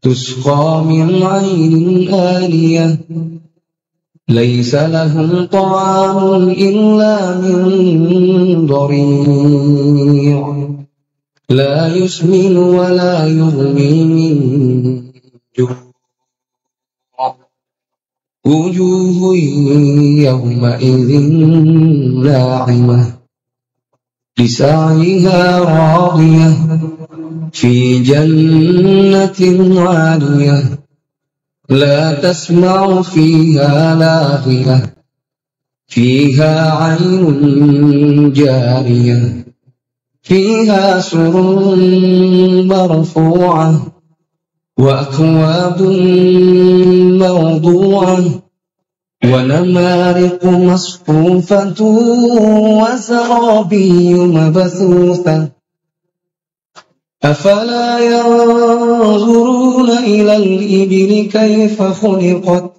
تسقى من عين آنية ليس لهم طعام إلا من ضريع لا يسمن ولا يغني من جوع وجوه يومئذ ناعمة لسعيها راضية في جنة عالية لا تسمع فيها لاغية فيها عين جارية فيها سرر مرفوعة وأكواب موضوعة ونمارق مصفوفة وزرابي مبثوثة أفلا ينظرون إلى الإبل كيف خلقت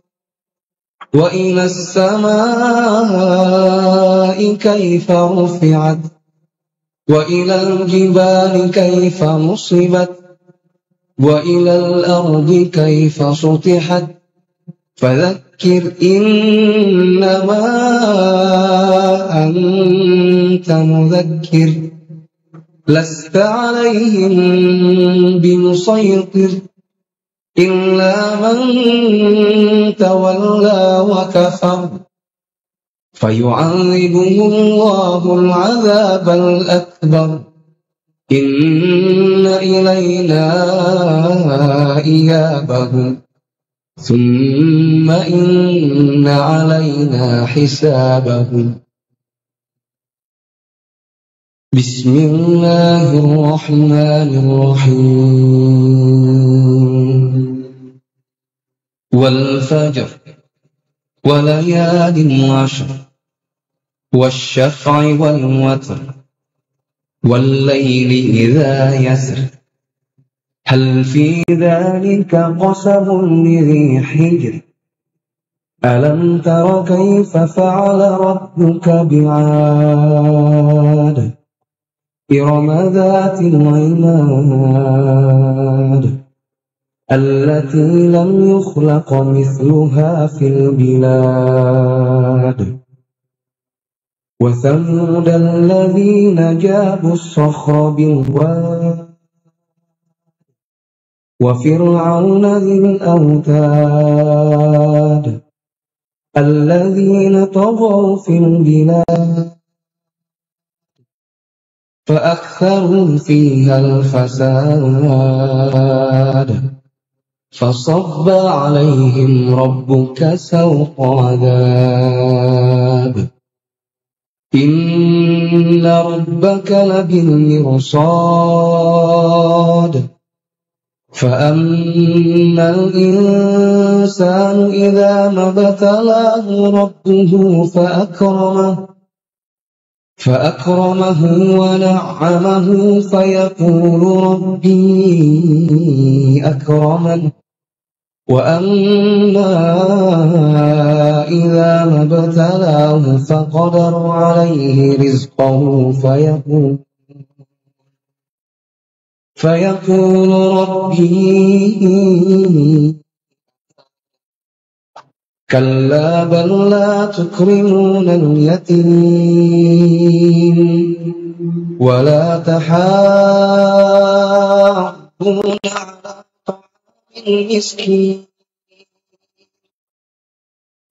وإلى السماء كيف رفعت وإلى الجبال كيف نصبت وإلى الأرض كيف سطحت فذكر إنما أنت مذكر لست عليهم بمسيطر إلا من تولى وكفر فيعذبه الله العذاب الأكبر إن إلينا إيابهم ثم إن علينا حسابهم بسم الله الرحمن الرحيم والفجر وليال عشر والشفع والوتر والليل إذا يسر هل في ذلك قسم لذي حجر ألم تر كيف فعل ربك بعاد إرم ذات العماد التي لم يخلق مثلها في البلاد وثمود الذين جابوا الصخر بالواد وفرعون ذي الأوتاد الذين طغوا في البلاد فأكثروا فيها الفساد فصب عليهم ربك سوط عذاب إن ربك لبالمرصاد فأما الإنسان إذا ما ابتلاه ربه فأكرمه ونعمه فيقول ربي أكرمن وأما إذا ما ابتلاه فقدر عليه رزقه فيقول ربي كلا بل لا تكرمون اليتيم ولا تحاضون على طعام المسكين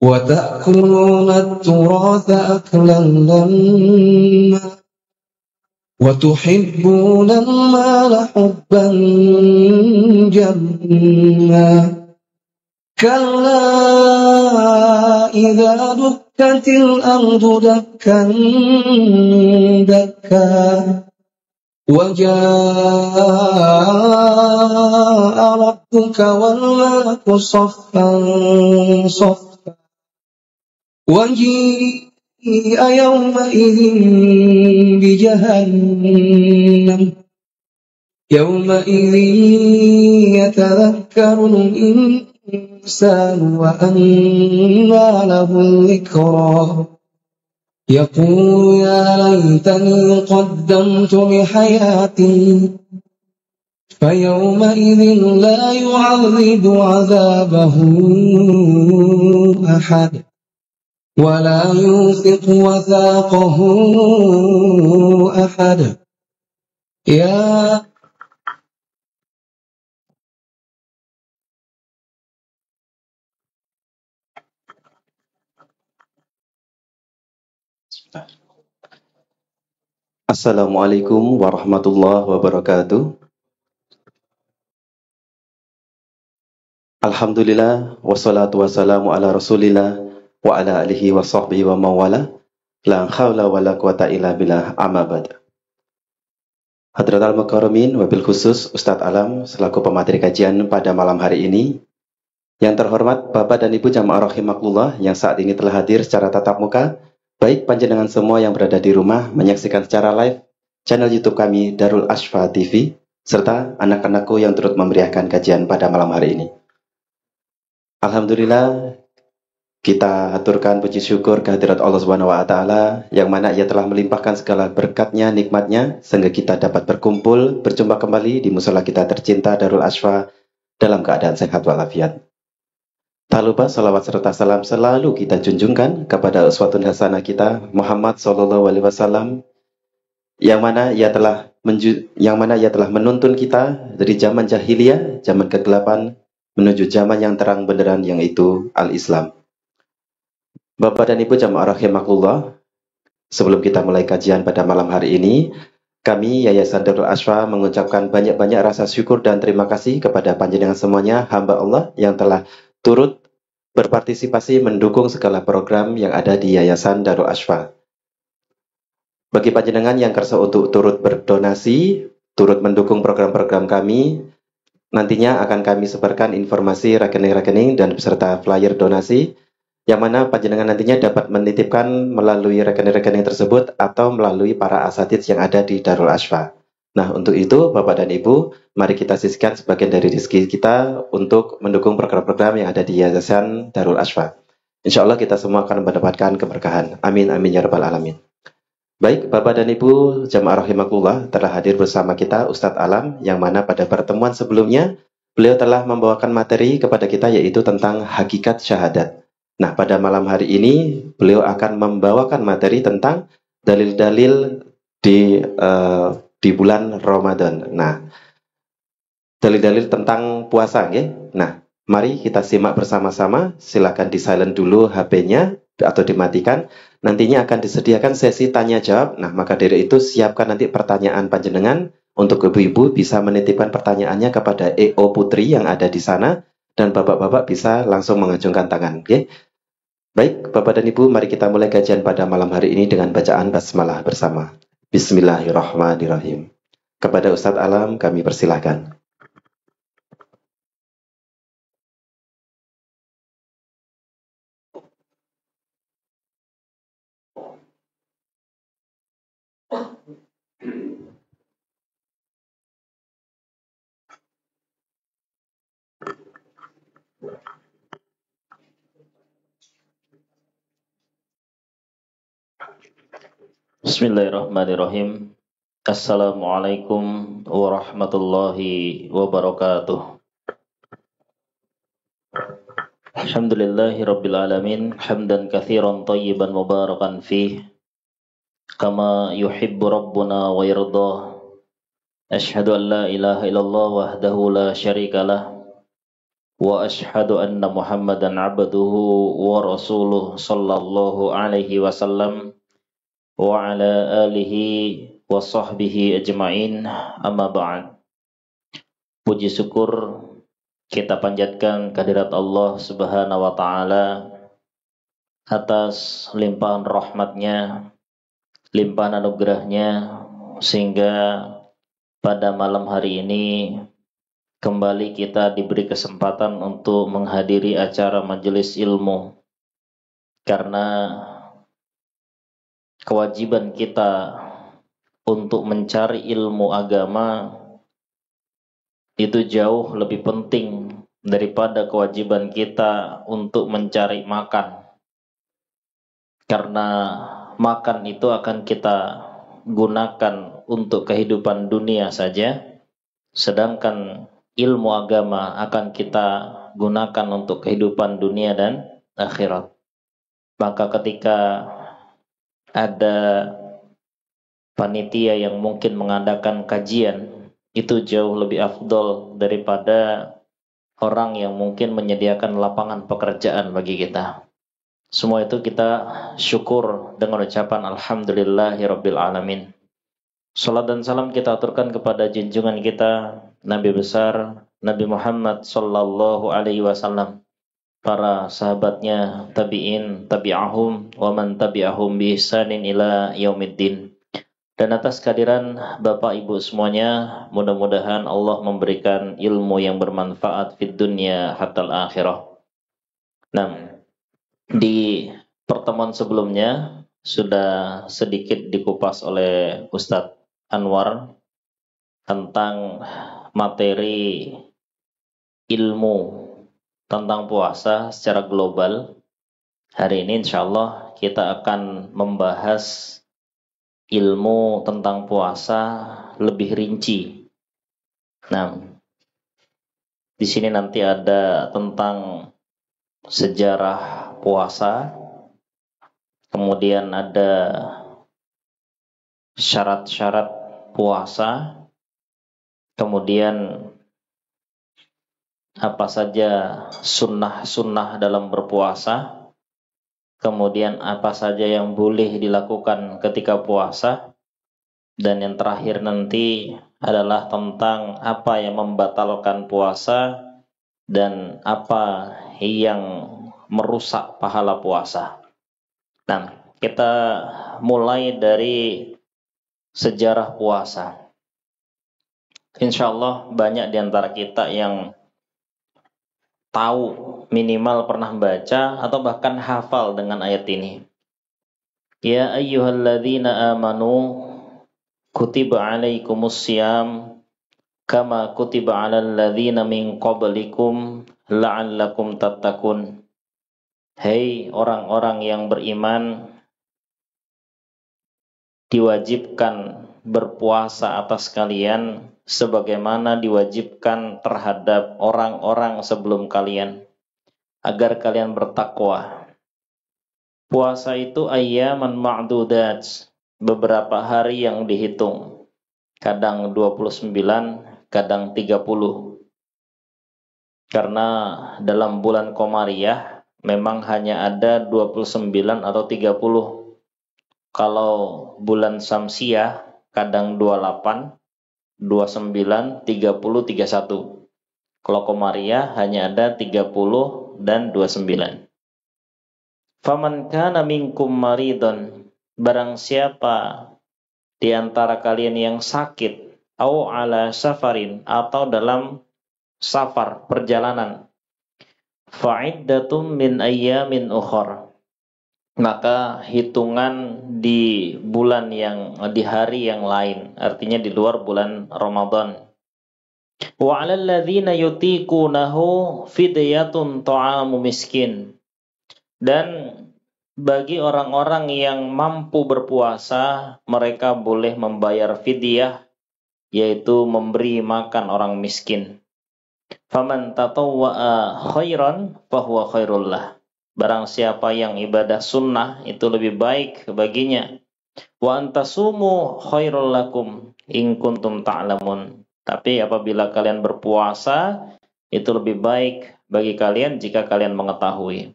وتأكلون التراث أكلا لما وتحبون المال حبا جما كلا إذا دكت الأرض دكا دكا وجاء ربك والملك صفا صفا وجيء يومئذ بجهنم يومئذ يتذكر الإنسان وأنى له الذكرى يقول يا ليتني قدمت لحياتي فيومئذ لا يعذب عذابه أحد ولا يوثق وثاقه أحد. يا Assalamualaikum warahmatullahi wabarakatuh. Alhamdulillah, wassalatu wassalamu ala rasulillah wa ala alihi wa sahbihi wa mawala. La hawla wa la quwata illa billah, amma ba'd. Hadratal Mukarramin, wabil khusus Ustadz Alam selaku pemateri kajian pada malam hari ini. Yang terhormat Bapak dan Ibu jamaah rahimakumullah yang saat ini telah hadir secara tatap muka, baik panjenengan semua yang berada di rumah menyaksikan secara live channel YouTube kami Darul Ashfa TV, serta anak-anakku yang turut memeriahkan kajian pada malam hari ini. Alhamdulillah, kita haturkan puji syukur kehadirat Allah Subhanahu wa taala yang mana Ia telah melimpahkan segala berkatnya, nikmatnya sehingga kita dapat berkumpul, berjumpa kembali di musala kita tercinta Darul Ashfa dalam keadaan sehat walafiat. Tak lupa salawat serta salam selalu kita junjungkan kepada uswatun hasanah kita Muhammad sallallahu alaihi wasallam yang mana ia telah menuntun kita dari zaman jahiliyah, zaman kegelapan menuju zaman yang terang benderang yang itu al-Islam. Bapak dan Ibu jamaah rahimakumullah, sebelum kita mulai kajian pada malam hari ini, kami Yayasan Darul Ashfa mengucapkan banyak-banyak rasa syukur dan terima kasih kepada panjenengan semuanya hamba Allah yang telah turut berpartisipasi mendukung segala program yang ada di Yayasan Darul Ashfa. Bagi panjenengan yang kersa untuk turut berdonasi, turut mendukung program-program kami, nantinya akan kami sebarkan informasi rekening-rekening dan beserta flyer donasi, yang mana panjenengan nantinya dapat menitipkan melalui rekening-rekening tersebut atau melalui para asatidz yang ada di Darul Ashfa. Nah, untuk itu, Bapak dan Ibu, mari kita sisihkan sebagian dari rezeki kita untuk mendukung program-program yang ada di Yayasan Darul Ashfa. Insya Allah kita semua akan mendapatkan keberkahan. Amin, amin, ya rabbal alamin. Baik, Bapak dan Ibu, jamaah rahimakumullah, telah hadir bersama kita Ustadz Alam, yang mana pada pertemuan sebelumnya, beliau telah membawakan materi kepada kita yaitu tentang hakikat syahadat. Nah, pada malam hari ini, beliau akan membawakan materi tentang dalil-dalil di bulan Ramadan. Nah, dalil-dalil tentang puasa, ya. Nah, mari kita simak bersama-sama. Silakan di silent dulu HP-nya atau dimatikan. Nantinya akan disediakan sesi tanya jawab. Nah, maka dari itu siapkan nanti pertanyaan panjenengan. Untuk ibu-ibu bisa menitipkan pertanyaannya kepada EO Putri yang ada di sana, dan bapak-bapak bisa langsung mengacungkan tangan. Oke? Baik, Bapak dan Ibu, mari kita mulai kajian pada malam hari ini dengan bacaan basmalah bersama. Bismillahirrahmanirrahim. Kepada Ustadz Alam kami persilahkan. Bismillahirrahmanirrahim. Assalamualaikum warahmatullahi wabarakatuh. Alhamdulillahi rabbil alamin, hamdan katsiran thayyiban mubarakan fih, kama yuhibbu rabbuna wa yardah. Ashhadu an la ilaha illallah wahdahu la syarikalah, wa ashhadu anna Muhammadan abduhu wa rasuluh sallallahu alaihi wasallam wa ala alihi wa sahbihi ajma'in, amma ba'd. Puji syukur kita panjatkan kehadirat Allah Subhanahu wa ta'ala atas limpahan rahmatnya, limpahan anugerahnya, sehingga pada malam hari ini kembali kita diberi kesempatan untuk menghadiri acara majelis ilmu, karena kewajiban kita untuk mencari ilmu agama itu jauh lebih penting daripada kewajiban kita untuk mencari makan. Karena makan itu akan kita gunakan untuk kehidupan dunia saja, sedangkan ilmu agama akan kita gunakan untuk kehidupan dunia dan akhirat. Maka ketika ada panitia yang mungkin mengadakan kajian, itu jauh lebih afdol daripada orang yang mungkin menyediakan lapangan pekerjaan bagi kita. Semua itu kita syukur dengan ucapan alhamdulillahirabbil alamin. Salat dan salam kita aturkan kepada junjungan kita Nabi besar Nabi Muhammad sallallahu alaihi wasallam, para sahabatnya, tabi'in, tabi'ahum, wa man tabi'ahum bi ihsanin ila yaumiddin. Dan atas kehadiran Bapak Ibu semuanya, mudah-mudahan Allah memberikan ilmu yang bermanfaat fid dunya hatal akhirah. Nah, di pertemuan sebelumnya sudah sedikit dikupas oleh Ustadz Anwar tentang materi ilmu tentang puasa secara global. Hari ini insya Allah kita akan membahas ilmu tentang puasa lebih rinci. Nah, di sini nanti ada tentang sejarah puasa, kemudian ada syarat-syarat puasa, kemudian apa saja sunnah-sunnah dalam berpuasa, kemudian apa saja yang boleh dilakukan ketika puasa, dan yang terakhir nanti adalah tentang apa yang membatalkan puasa dan apa yang merusak pahala puasa. Nah, kita mulai dari sejarah puasa. Insya Allah banyak di antara kita yang tahu, minimal pernah baca atau bahkan hafal dengan ayat ini. Ya ayyuhalladzina amanu kutiba alaikumus syiyam kama kutiba alal ladzina min qablikum la'allakum tattaqun. Hei orang-orang yang beriman, diwajibkan berpuasa atas kalian sebagaimana diwajibkan terhadap orang-orang sebelum kalian, agar kalian bertakwa. Puasa itu ayyaman ma'dudat, beberapa hari yang dihitung, kadang 29, kadang 30. Karena dalam bulan Qamariyah memang hanya ada 29 atau 30. Kalau bulan Syamsiyah kadang 28, 29, 30, 31. Kalau Qamariyah hanya ada 30 dan 29. Faman kana minkum maridun, barang siapa di antara kalian yang sakit, au ala safarin, atau dalam safar, perjalanan, fa'iddatum min ayyamin ukhra, maka hitungan di bulan yang, di hari yang lain, artinya di luar bulan Ramadan. Wa 'alal ladzina yutiqunahu fidyatun ta'amu miskin, dan bagi orang-orang yang mampu berpuasa, mereka boleh membayar fidyah, yaitu memberi makan orang miskin. Faman tatawwa'a khairan fahuwa khairul lah, barang siapa yang ibadah sunnah itu lebih baik baginya. Wa antasumu khairul lakum in kuntum ta'lamun, tapi apabila kalian berpuasa itu lebih baik bagi kalian jika kalian mengetahui.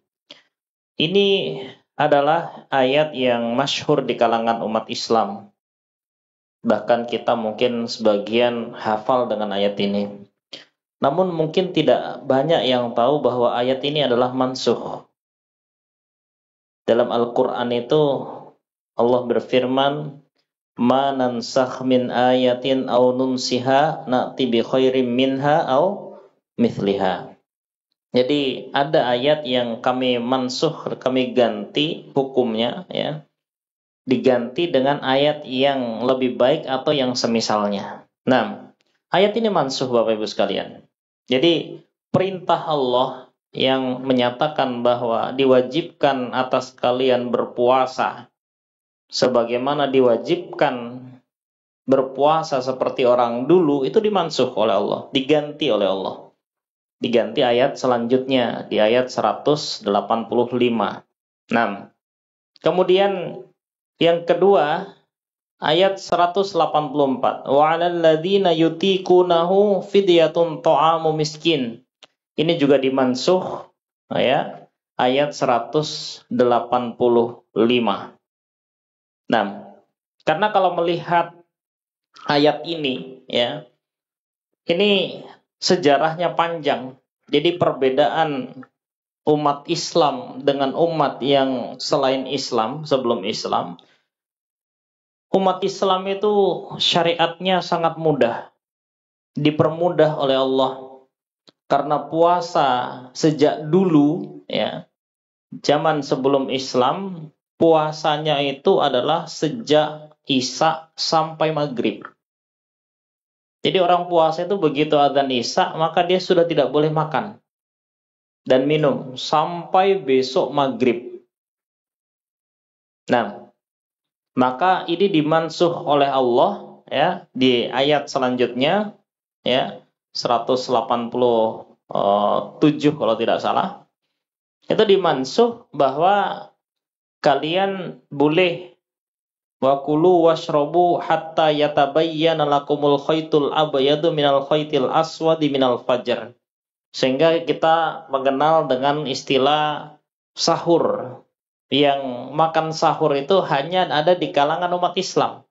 Ini adalah ayat yang masyhur di kalangan umat Islam. Bahkan kita mungkin sebagian hafal dengan ayat ini. Namun mungkin tidak banyak yang tahu bahwa ayat ini adalah mansukh. Dalam Al-Quran itu Allah berfirman, ma nansakh min ayatin aw nunsiha na'ti bi khairim minha aw mithliha. Jadi ada ayat yang kami mansukh, kami ganti hukumnya, ya, diganti dengan ayat yang lebih baik atau yang semisalnya. Nah, ayat ini mansukh Bapak Ibu sekalian. Jadi perintah Allah yang menyatakan bahwa diwajibkan atas kalian berpuasa sebagaimana diwajibkan berpuasa seperti orang dulu itu dimansuh oleh Allah, diganti oleh Allah. Diganti ayat selanjutnya di ayat 185. Nah, kemudian yang kedua ayat 184. Wa 'alal ladzina yutiqunahu fidyatun ta'amu miskin. Ini juga dimansuh ya, ayat 185. Nah, karena kalau melihat ayat ini ya, ini sejarahnya panjang. Jadi perbedaan umat Islam dengan umat yang selain Islam, sebelum Islam, umat Islam itu syariatnya sangat mudah, dipermudah oleh Allah. Karena puasa sejak dulu ya, zaman sebelum Islam, puasanya itu adalah sejak Isya sampai Maghrib. Jadi orang puasa itu begitu adzan Isya, maka dia sudah tidak boleh makan dan minum sampai besok Maghrib. Nah, maka ini dimansuh oleh Allah ya di ayat selanjutnya ya 187 kalau tidak salah. Itu dimansuh bahwa kalian boleh wa kulu washrabu hatta yatabayyana lakumul khaytul abyadu minal khaytil aswadi minal fajr. Sehingga kita mengenal dengan istilah sahur, yang makan sahur itu hanya ada di kalangan umat Islam,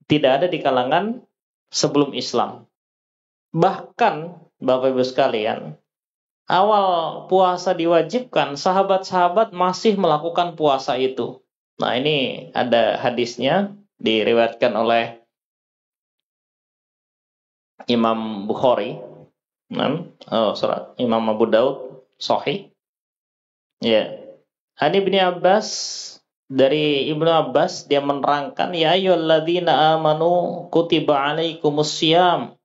tidak ada di kalangan sebelum Islam. Bahkan Bapak Ibu sekalian, awal puasa diwajibkan, sahabat-sahabat masih melakukan puasa itu. Nah, ini ada hadisnya, diriwayatkan oleh Imam Bukhari, Imam Abu Daud, Sahih. Ya, Ani bin Abbas, dari Ibnu Abbas, dia menerangkan, ya ayyuhalladzina amanu kutiba alaikumus syiyam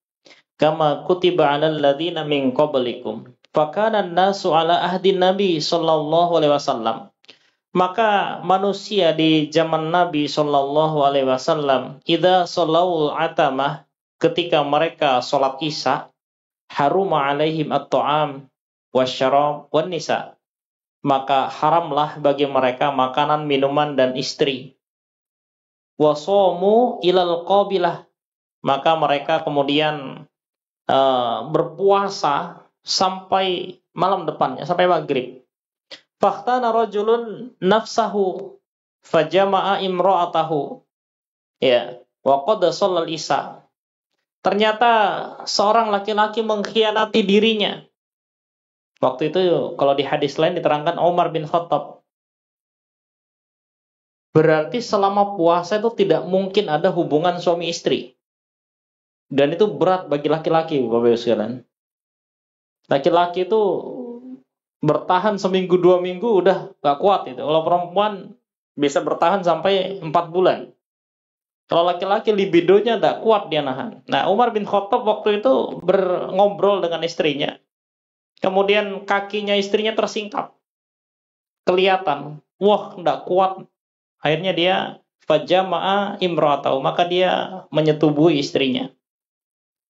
kama kutiba 'alal ladzina min qablikum. Fakana an-nasu 'ala ahdin Nabi sallallahu alaihi wasallam. Maka manusia di zaman Nabi sallallahu alaihi wasallam, idza shallul atamah, ketika mereka salat Isya, haruma 'alaihim at-ta'am wasyarab wan nisa. Maka haramlah bagi mereka makanan, minuman dan istri. Wasomu ilal qabilah. Maka mereka kemudian berpuasa sampai malam depannya, sampai maghrib. Fakhtana rajulun nafsahu fajama'a imra'atahu ya wa qad shallal isya. Ternyata seorang laki-laki mengkhianati dirinya. Waktu itu kalau di hadis lain diterangkan Umar bin Khattab. Berarti selama puasa itu tidak mungkin ada hubungan suami istri. Dan itu berat bagi laki-laki, Bapak Ibu sekalian. Laki-laki itu bertahan seminggu 2 minggu udah gak kuat itu. Kalau perempuan bisa bertahan sampai 4 bulan. Kalau laki-laki libidonya gak kuat, dia nahan. Nah, Umar bin Khattab waktu itu ngobrol dengan istrinya. Kemudian kakinya istrinya tersingkap. Kelihatan, wah gak kuat. Akhirnya dia fajama'a imra'atahu, maka dia menyetubuhi istrinya.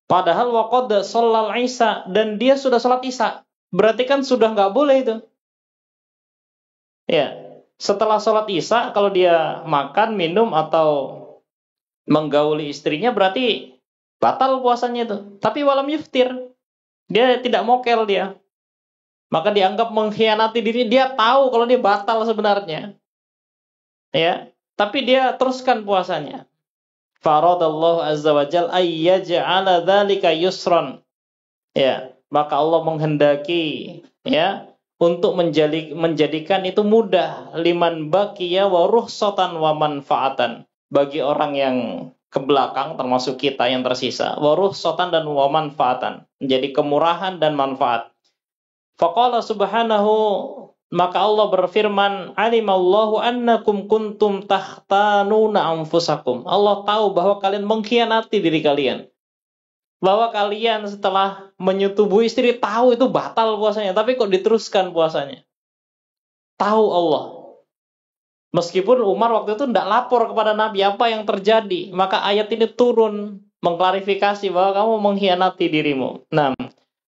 Padahal waqad shallal isya, dan dia sudah salat Isya. Berarti kan sudah nggak boleh itu. Ya, setelah salat Isya kalau dia makan, minum atau menggauli istrinya berarti batal puasanya itu. Tapi walam yuftir. Dia tidak mokel dia. Maka dianggap mengkhianati diri, dia tahu kalau dia batal sebenarnya. Ya, tapi dia teruskan puasanya. Faradallahu azza wa jalla ayyaj'ala dzalika yusran. Ya, maka Allah menghendaki ya untuk menjadikan itu mudah, liman baqiya wa ruhsatan wa manfaatan, bagi orang yang ke belakang termasuk kita yang tersisa, wa ruhsatan dan wa manfaatan, menjadi kemurahan dan manfaat. Faqala subhanahu, maka Allah berfirman, alimallahu annakum kuntum takhtanuna anfusakum. Allah tahu bahwa kalian mengkhianati diri kalian. Bahwa kalian setelah menyetubuhi istri tahu itu batal puasanya, tapi kok diteruskan puasanya. Tahu Allah. Meskipun Umar waktu itu tidak lapor kepada Nabi apa yang terjadi, maka ayat ini turun mengklarifikasi bahwa kamu mengkhianati dirimu. Nah,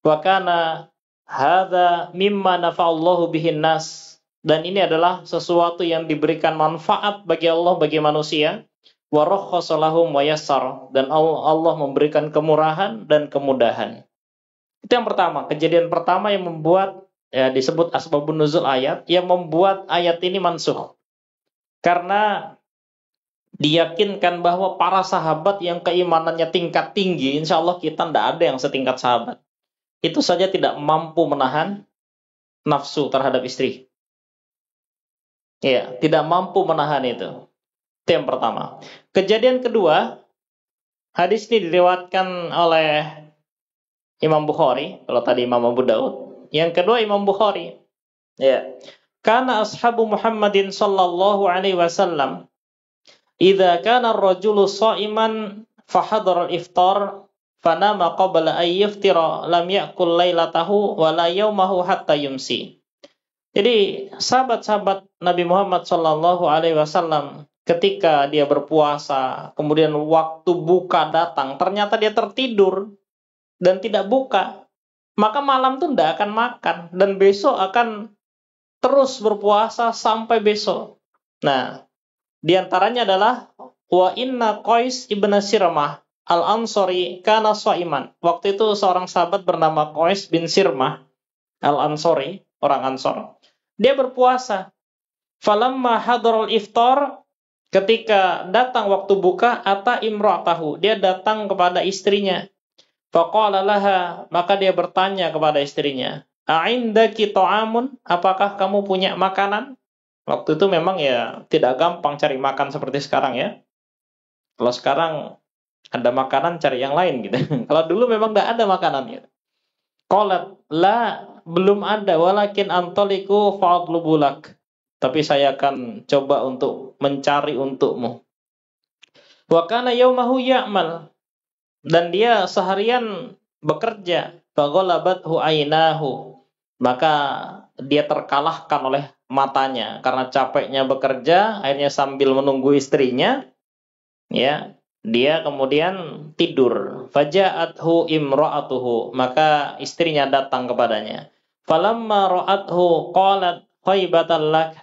wa kana hadza mimma nafa'allahu bihin nas. Dan ini adalah sesuatu yang diberikan manfaat bagi Allah, bagi manusia. Wa rakhkhasa lahum wa yassar. Dan Allah memberikan kemurahan dan kemudahan. Itu yang pertama, kejadian pertama yang membuat disebut asbabun nuzul ayat, yang membuat ayat ini mansukh. Karena diyakinkan bahwa para sahabat yang keimanannya tingkat tinggi, insya Allah kita tidak ada yang setingkat sahabat. Itu saja tidak mampu menahan nafsu terhadap istri. Ya, tidak mampu menahan itu. Itu yang pertama. Kejadian kedua, hadis ini diriwayatkan oleh Imam Bukhari, kalau tadi Imam Abu Daud. Yang kedua Imam Bukhari. Ya. Kana ashabu Muhammadin sallallahu alaihi wasallam idza kana ar-rajulu sha'iman fahadara al-iftar fanama qabla an yaftira lam ya'kul lailatahu wa la yawmahu hatta yumsi. Jadi sahabat-sahabat Nabi Muhammad sallallahu alaihi wasallam ketika dia berpuasa, kemudian waktu buka datang, ternyata dia tertidur dan tidak buka, maka malam itu tidak akan makan dan besok akan terus berpuasa sampai besok. Nah, diantaranya adalah wa inna Qais ibn Sirmah al-Ansari kana shaiman. Waktu itu seorang sahabat bernama Qais bin Sirmah al-Ansari, orang Ansor. Dia berpuasa. Falamma hadaral iftar, ketika datang waktu buka, ata imra'atahu, dia datang kepada istrinya. Faqala laha, maka dia bertanya kepada istrinya, a'indaki ta'amun, apakah kamu punya makanan? Waktu itu memang ya tidak gampang cari makan seperti sekarang ya. Kalau sekarang ada makanan cari yang lain gitu. Kalau dulu memang tidak ada makanan gitu. Qalat la, belum ada, walakin antaliku fa'atlubulak. Tapi saya akan coba untuk mencari untukmu. Wa kana yaumahu ya'mal, dan dia seharian bekerja. Faghalabathu ainahu, maka dia terkalahkan oleh matanya karena capeknya bekerja. Akhirnya sambil menunggu istrinya, ya, dia kemudian tidur. Faja'athu imra'atuhu, maka istrinya datang kepadanya. Falamma ra'athu qalat khaybatan lak.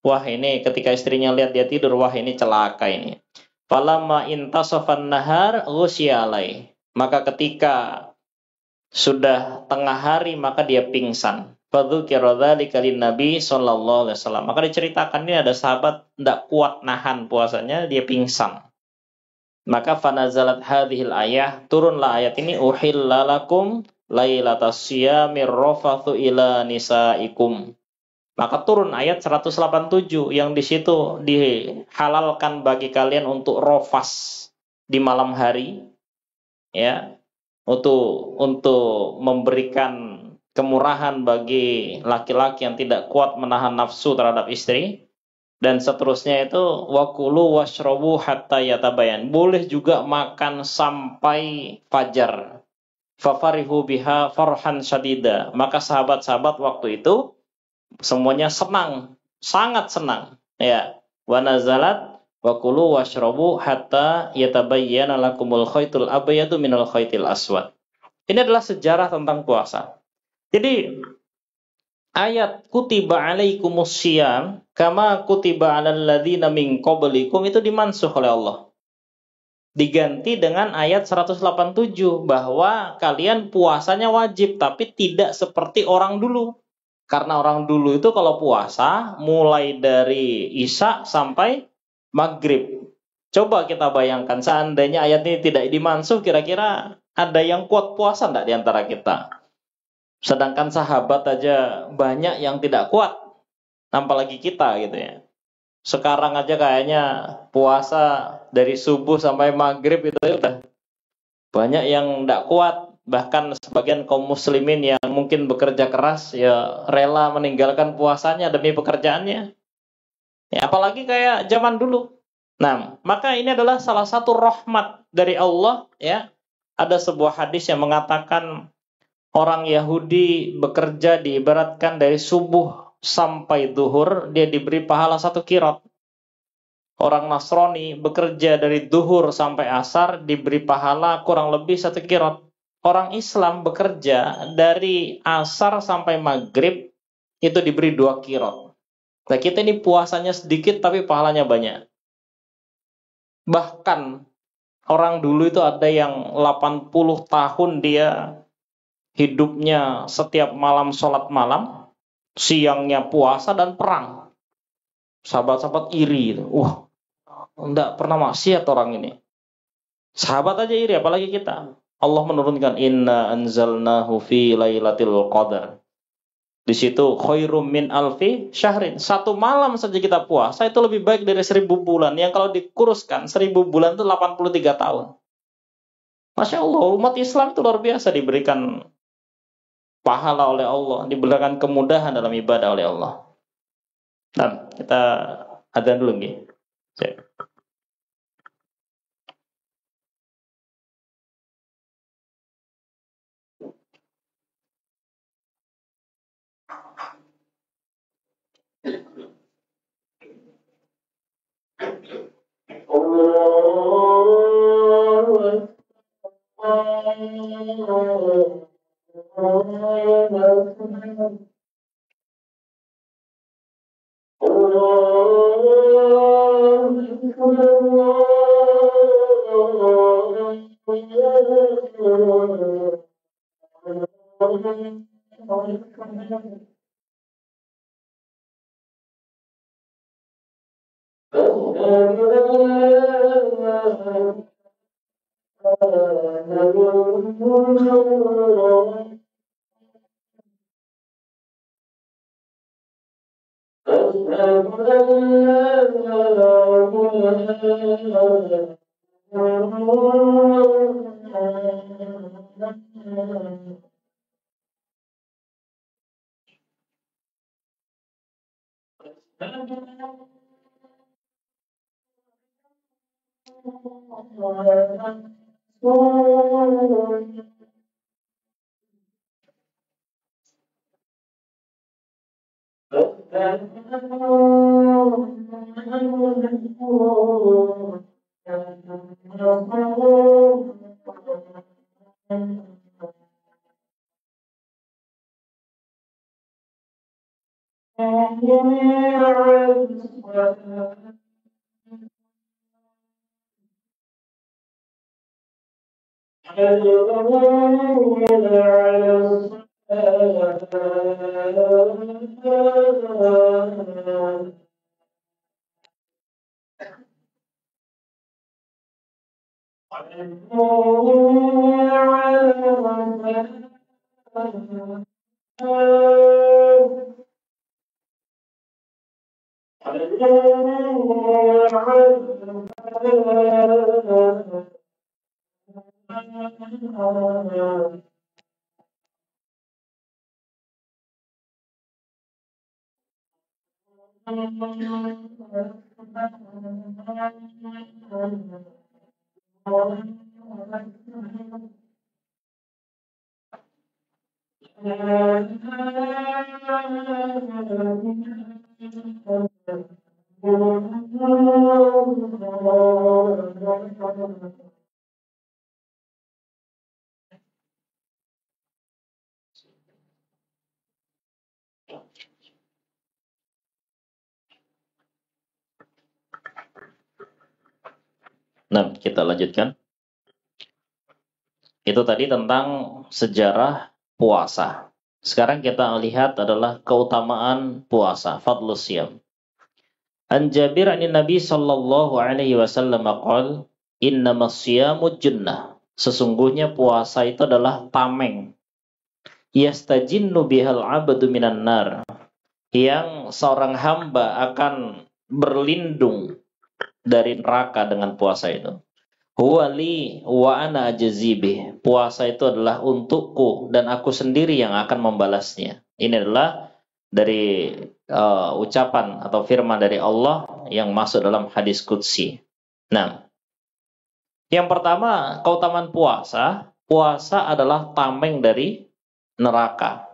Wah, ini ketika istrinya lihat dia tidur, wah ini celaka ini. Falamma intasafan nahar ghusya alai, maka ketika sudah tengah hari maka dia pingsan. Fadzukira dzalika lin-nabi sallallahu alaihi wasallam. Maka diceritakan ini ada sahabat tidak kuat nahan puasanya, dia pingsan. Maka fanazalat hadhil ayah, turunlah ayat ini, uhilla lakum lailatas syiyamir rafathu ila nisaikum. Maka turun ayat 187 yang di situ dihalalkan bagi kalian untuk rofas di malam hari, ya, untuk memberikan kemurahan bagi laki-laki yang tidak kuat menahan nafsu terhadap istri. Dan seterusnya itu wakulu washrobu hatta yatabayan, boleh juga makan sampai fajar. Fafarihu biha farhan syadida, maka sahabat-sahabat waktu itu semuanya senang, sangat senang, ya. Wa nazalat wakulu washrobu hatta yatabayyana lakumul khaytul abyadu minal khaytil aswad. Ini adalah sejarah tentang puasa. Jadi ayat kutiba alaikumus syiyam kama kutiba alal ladzina min qablikum itu dimansuh oleh Allah. Diganti dengan ayat 187 bahwa kalian puasanya wajib tapi tidak seperti orang dulu. Karena orang dulu itu kalau puasa mulai dari Isya sampai Maghrib. Coba kita bayangkan seandainya ayat ini tidak dimansuh, kira-kira ada yang kuat puasa enggak di antara kita? Sedangkan sahabat aja banyak yang tidak kuat, apalagi kita gitu ya. Sekarang aja kayaknya puasa dari subuh sampai maghrib itu udah banyak yang tidak kuat. Bahkan sebagian kaum muslimin yang mungkin bekerja keras ya rela meninggalkan puasanya demi pekerjaannya. Ya, apalagi kayak zaman dulu. Nah, maka ini adalah salah satu rahmat dari Allah ya. Ada sebuah hadis yang mengatakan orang Yahudi bekerja diibaratkan dari subuh sampai zuhur, dia diberi pahala 1 qirot. Orang Nasrani bekerja dari duhur sampai asar diberi pahala kurang lebih 1 qiraat. Orang Islam bekerja dari asar sampai maghrib itu diberi 2 qiraat. Nah, kita ini puasanya sedikit tapi pahalanya banyak. Bahkan orang dulu itu ada yang 80 tahun dia hidupnya setiap malam sholat malam, siangnya puasa dan perang. Sahabat-sahabat iri. Wah, enggak pernah maksiat orang ini. Sahabat aja iri, apalagi kita. Allah menurunkan inna anzalnahu fi lailatul qadar. Di situ khairum min alfi syahrin. 1 malam saja kita puasa itu lebih baik dari 1000 bulan. Yang kalau dikuruskan 1000 bulan itu 83 tahun. Masya Allah, umat Islam itu luar biasa diberikan pahala oleh Allah, diberikan kemudahan dalam ibadah oleh Allah. Nah, kita adzan dulu nggih. Nah, kita lanjutkan. Itu tadi tentang sejarah puasa. Sekarang kita lihat adalah keutamaan puasa, fadlus siyam. An Jabir an Nabi sallallahu alaihi wasallam qol, innamas siyamu junnah. Sesungguhnya puasa itu adalah tameng. Yastajinnu bihal 'abdu minan nar. Yang seorang hamba akan berlindung dari neraka dengan puasa itu. Huwa li wa ana ajzibih. Puasa itu adalah untukku dan aku sendiri yang akan membalasnya. Ini adalah dari ucapan atau firman dari Allah yang masuk dalam hadis qudsi. Nah, yang pertama, keutamaan puasa. Puasa adalah tameng dari neraka.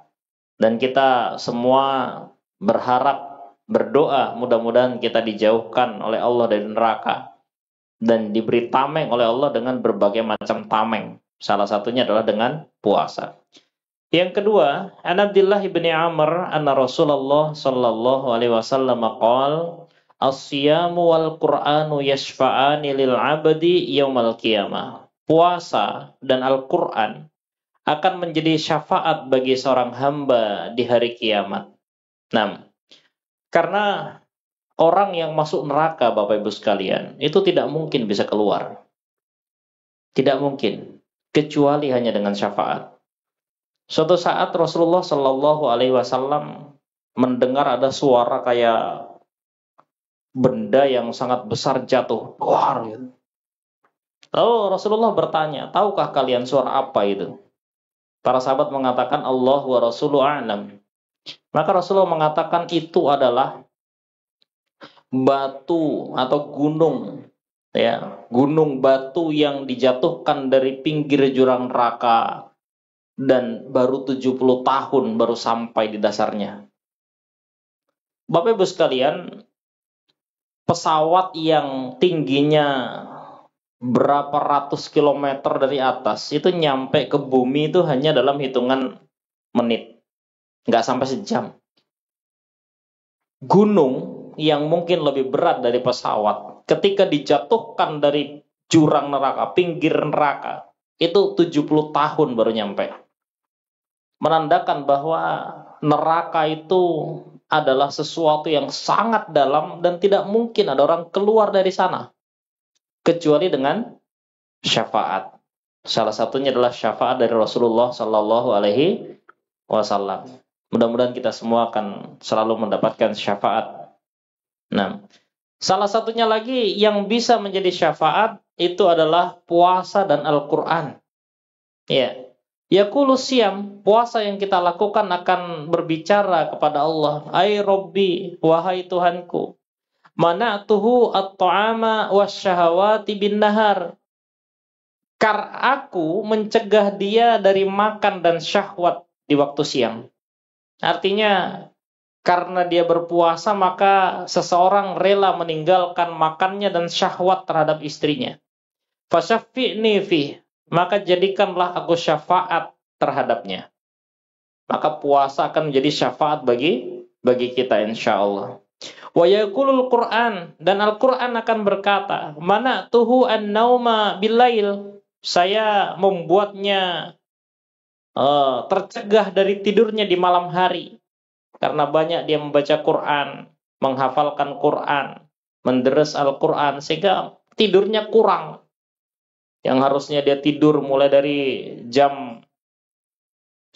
Dan kita semua berharap berdoa mudah-mudahan kita dijauhkan oleh Allah dari neraka dan diberi tameng oleh Allah dengan berbagai macam tameng. Salah satunya adalah dengan puasa. Yang kedua, an Abdullah bin Amr anna Rasulullah sallallahu alaihi wasallam qala as-siyamu wal Qur'anu yashfa'ani lil 'abdi yaumal qiyamah. Puasa dan Al-Qur'an akan menjadi syafaat bagi seorang hamba di hari kiamat. Nah, karena orang yang masuk neraka, Bapak Ibu sekalian, itu tidak mungkin bisa keluar. Tidak mungkin, kecuali hanya dengan syafaat. Suatu saat Rasulullah Shallallahu Alaihi Wasallam mendengar ada suara kayak benda yang sangat besar jatuh. Wah, gitu. Lalu Rasulullah bertanya, tahukah kalian suara apa itu? Para sahabat mengatakan Allah wa Rasuluhu a'lam. Maka Rasulullah mengatakan itu adalah batu atau gunung, ya, gunung batu yang dijatuhkan dari pinggir jurang neraka dan baru 70 tahun baru sampai di dasarnya. Bapak Ibu sekalian, pesawat yang tingginya berapa ratus kilometer dari atas itu nyampe ke bumi itu hanya dalam hitungan menit, nggak sampai sejam. Gunung yang mungkin lebih berat dari pesawat, ketika dijatuhkan dari jurang neraka, pinggir neraka, itu 70 tahun baru nyampe. Menandakan bahwa neraka itu adalah sesuatu yang sangat dalam dan tidak mungkin ada orang keluar dari sana kecuali dengan syafaat. Salah satunya adalah syafaat dari Rasulullah Sallallahu Alaihi Wasallam. Mudah-mudahan kita semua akan selalu mendapatkan syafaat. Nah, salah satunya lagi yang bisa menjadi syafaat itu adalah puasa dan Al-Quran. Ya, yaqulu siyam, puasa yang kita lakukan akan berbicara kepada Allah. Ai Rabbi, wahai Tuhanku, mana'tuhu at-ta'ama wasyahawati bin nahar. Aku mencegah dia dari makan dan syahwat di waktu siang. Artinya, karena dia berpuasa, maka seseorang rela meninggalkan makannya dan syahwat terhadap istrinya. Fasyafi'ni fih, maka jadikanlah aku syafaat terhadapnya. Maka puasa akan menjadi syafaat bagi kita insyaAllah. Wa yaqulul Qur'an, dan Al-Quran akan berkata, mana tuhu an-nauma bilail, saya membuatnya tercegah dari tidurnya di malam hari. Karena banyak dia membaca Quran, menghafalkan Quran, menderes Al-Quran, sehingga tidurnya kurang. Yang harusnya dia tidur mulai dari jam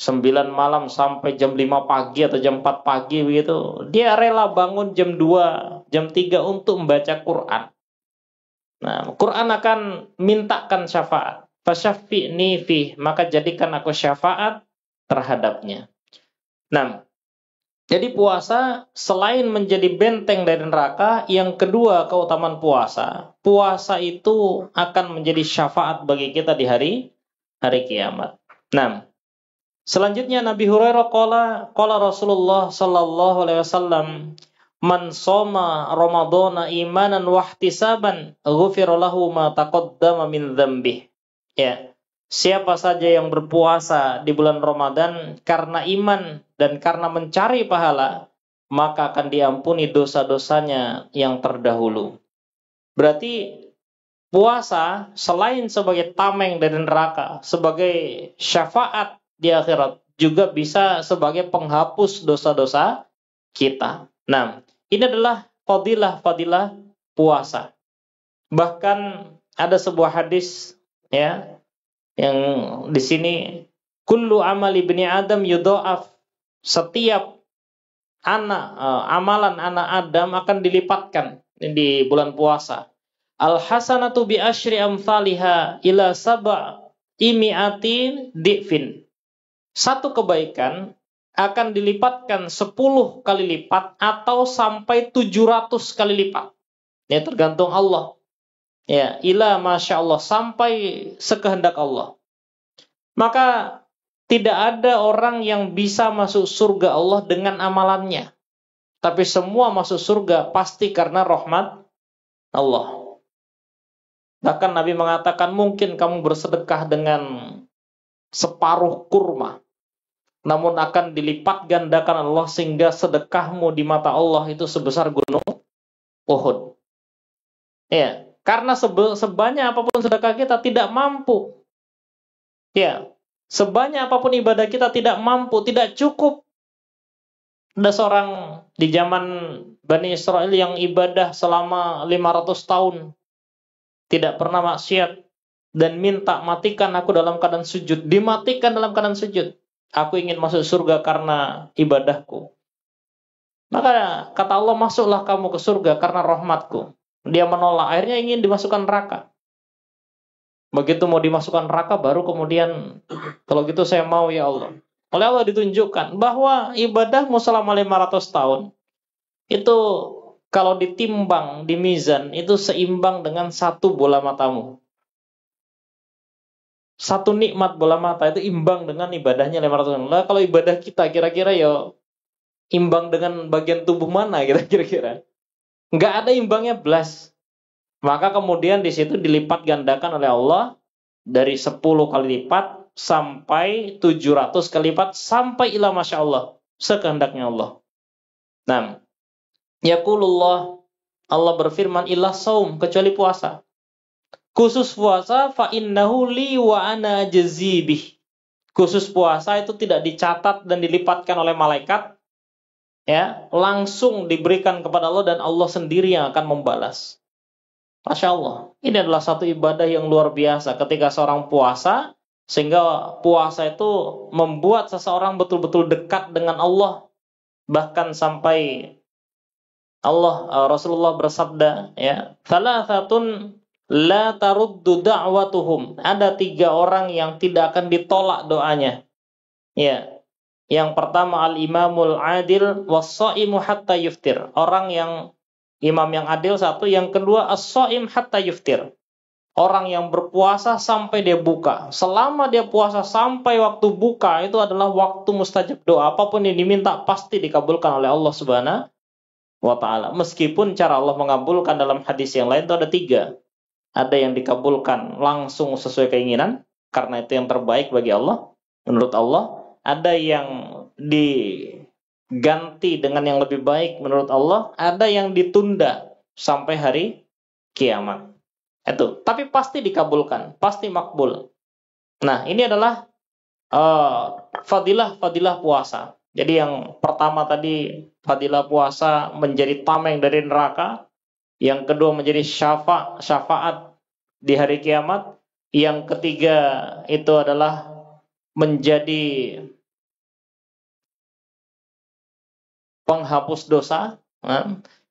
9 malam sampai jam 5 pagi atau jam 4 pagi begitu, dia rela bangun jam 2, jam 3 untuk membaca Quran. Nah, Quran akan mintakan syafaat. Fasyafi'ni fih, maka jadikan aku syafaat terhadapnya. Nah, jadi puasa selain menjadi benteng dari neraka, yang kedua keutamaan puasa itu akan menjadi syafaat bagi kita di hari kiamat. Nah, selanjutnya Nabi Hurairah qala Rasulullah sallallahu alaihi wasallam, man shoma ramadhana imanan wa ihtisaban ghufira lahu ma taqaddama min dzambih. Ya, siapa saja yang berpuasa di bulan Ramadan karena iman dan karena mencari pahala, maka akan diampuni dosa-dosanya yang terdahulu. Berarti puasa selain sebagai tameng dari neraka, sebagai syafaat di akhirat, juga bisa sebagai penghapus dosa-dosa kita. Nah, ini adalah fadilah puasa. Bahkan ada sebuah hadis, ya, yang di sini kullu amali ibni Adam yudha'af, setiap amalan anak Adam akan dilipatkan di bulan puasa. Al hasanatu bi asyri amsalha ila sab'imi'atin di'fin. Satu kebaikan akan dilipatkan 10 kali lipat atau sampai 700 kali lipat. Ya, tergantung Allah. Ya, ila masya Allah, sampai sekehendak Allah. Maka tidak ada orang yang bisa masuk surga Allah dengan amalannya. Tapi semua masuk surga pasti karena rahmat Allah. Bahkan Nabi mengatakan mungkin kamu bersedekah dengan separuh kurma, namun akan dilipat gandakan Allah sehingga sedekahmu di mata Allah itu sebesar gunung Uhud. Ya, karena sebanyak apapun sedekah kita tidak mampu. Ya, sebanyak apapun ibadah kita tidak mampu, tidak cukup. Ada seorang di zaman Bani Israel yang ibadah selama 500 tahun, tidak pernah maksiat, dan minta matikan aku dalam keadaan sujud. Dimatikan dalam keadaan sujud. Aku ingin masuk surga karena ibadahku. Maka kata Allah, masuklah kamu ke surga karena rahmatku. Dia menolak, akhirnya ingin dimasukkan neraka. Begitu mau dimasukkan neraka, baru kemudian, kalau gitu saya mau ya Allah. Oleh Allah ditunjukkan bahwa ibadahmu selama 500 tahun, itu kalau ditimbang di mizan, itu seimbang dengan satu bola matamu. Satu nikmat bola mata itu imbang dengan ibadahnya 500 tahun. Lah kalau ibadah kita kira-kira ya imbang dengan bagian tubuh mana kira-kira? Nggak ada imbangnya belas. Maka kemudian di situ dilipat gandakan oleh Allah dari 10 kali lipat sampai 700 kali lipat sampai ila masya Allah, sekehendaknya Allah. Nah, yaqulullah, Allah berfirman, illa saum, kecuali puasa. Khusus puasa, fa innahu li wa ana jazibih. Khusus puasa itu tidak dicatat dan dilipatkan oleh malaikat, ya, langsung diberikan kepada Allah dan Allah sendiri yang akan membalas. Masya Allah, ini adalah satu ibadah yang luar biasa ketika seorang puasa, sehingga puasa itu membuat seseorang betul-betul dekat dengan Allah. Bahkan sampai Rasulullah bersabda, ya, thalathatun la taruddu da'watuhum. Ada 3 orang yang tidak akan ditolak doanya. Ya. Yang pertama al-imamul adil was-shaimu hatta yuftir. Orang yang imam yang adil satu, yang kedua as-shaim hatta yuftir. Orang yang berpuasa sampai dia buka. Selama dia puasa sampai waktu buka, itu adalah waktu mustajab doa. Apapun yang diminta pasti dikabulkan oleh Allah Subhanahu wa ta'ala. Meskipun cara Allah mengabulkan dalam hadis yang lain itu ada 3. Ada yang dikabulkan langsung sesuai keinginan, karena itu yang terbaik bagi Allah, menurut Allah. Ada yang diganti dengan yang lebih baik menurut Allah. Ada yang ditunda sampai hari kiamat. Itu, tapi pasti dikabulkan, pasti makbul. Nah, ini adalah fadilah puasa. Jadi yang pertama tadi, fadilah puasa menjadi tameng dari neraka. Yang kedua menjadi syafaat di hari kiamat. Yang ketiga itu adalah menjadi penghapus dosa.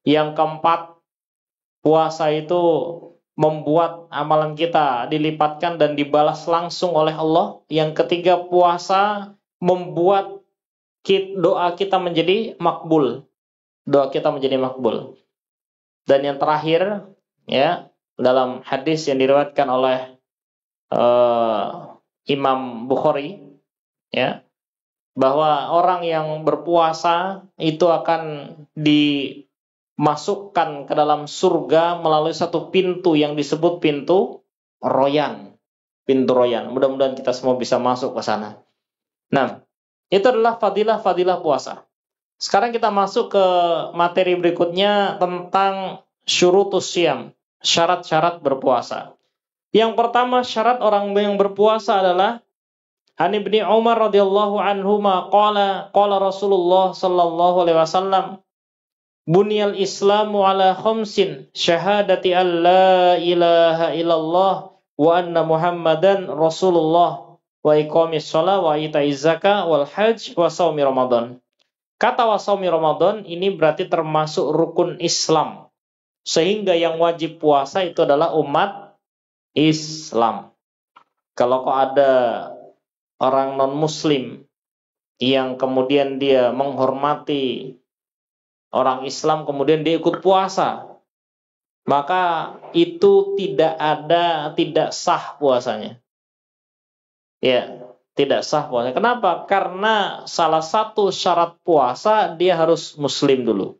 Yang keempat, puasa itu membuat amalan kita dilipatkan dan dibalas langsung oleh Allah. Yang ketiga, puasa membuat doa kita menjadi makbul. Doa kita menjadi makbul. Dan yang terakhir, ya, dalam hadis yang diriwayatkan oleh Imam Bukhari, ya, bahwa orang yang berpuasa itu akan dimasukkan ke dalam surga melalui satu pintu yang disebut pintu Royan. Pintu Royan. Mudah-mudahan kita semua bisa masuk ke sana. Nah, itu adalah fadilah puasa. Sekarang kita masuk ke materi berikutnya tentang syurutus syiyam, syarat-syarat berpuasa. Yang pertama, syarat orang yang berpuasa adalah An Ibnu Umar radhiyallahu anhuma qala Rasulullah sallallahu alaihi wasallam, Bunyal Islamu ala khamsin, syahadati an la ilaha illallah wa anna Muhammadan Rasulullah wa iqamis shalah wa itaiz zakah wal hajj wa shaumi Ramadan. Kata wa shaumi Ramadan ini berarti termasuk rukun Islam. Sehingga yang wajib puasa itu adalah umat Islam. Kalau kok ada orang non-muslim yang kemudian dia menghormati orang Islam, kemudian dia ikut puasa, maka itu tidak sah puasanya. Ya, tidak sah puasa. Kenapa? Karena salah satu syarat puasa dia harus muslim dulu.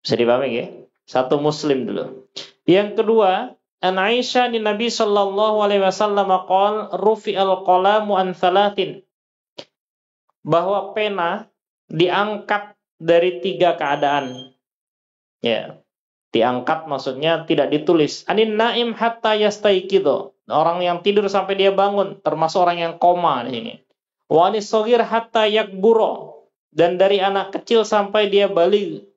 Bisa dipahami ya? Satu muslim dulu. Yang kedua, an Aisyah ni Nabi sallallahu alaihi wasallam qol rufi'al qalamu an thalathin. Bahwa pena diangkat dari 3 keadaan. Ya. Diangkat maksudnya tidak ditulis. Anin naim hatta yastaiqidho. Orang yang tidur sampai dia bangun, termasuk orang yang koma di sini. Wa anis shaghir hatta yakburo. Dan dari anak kecil sampai dia balik.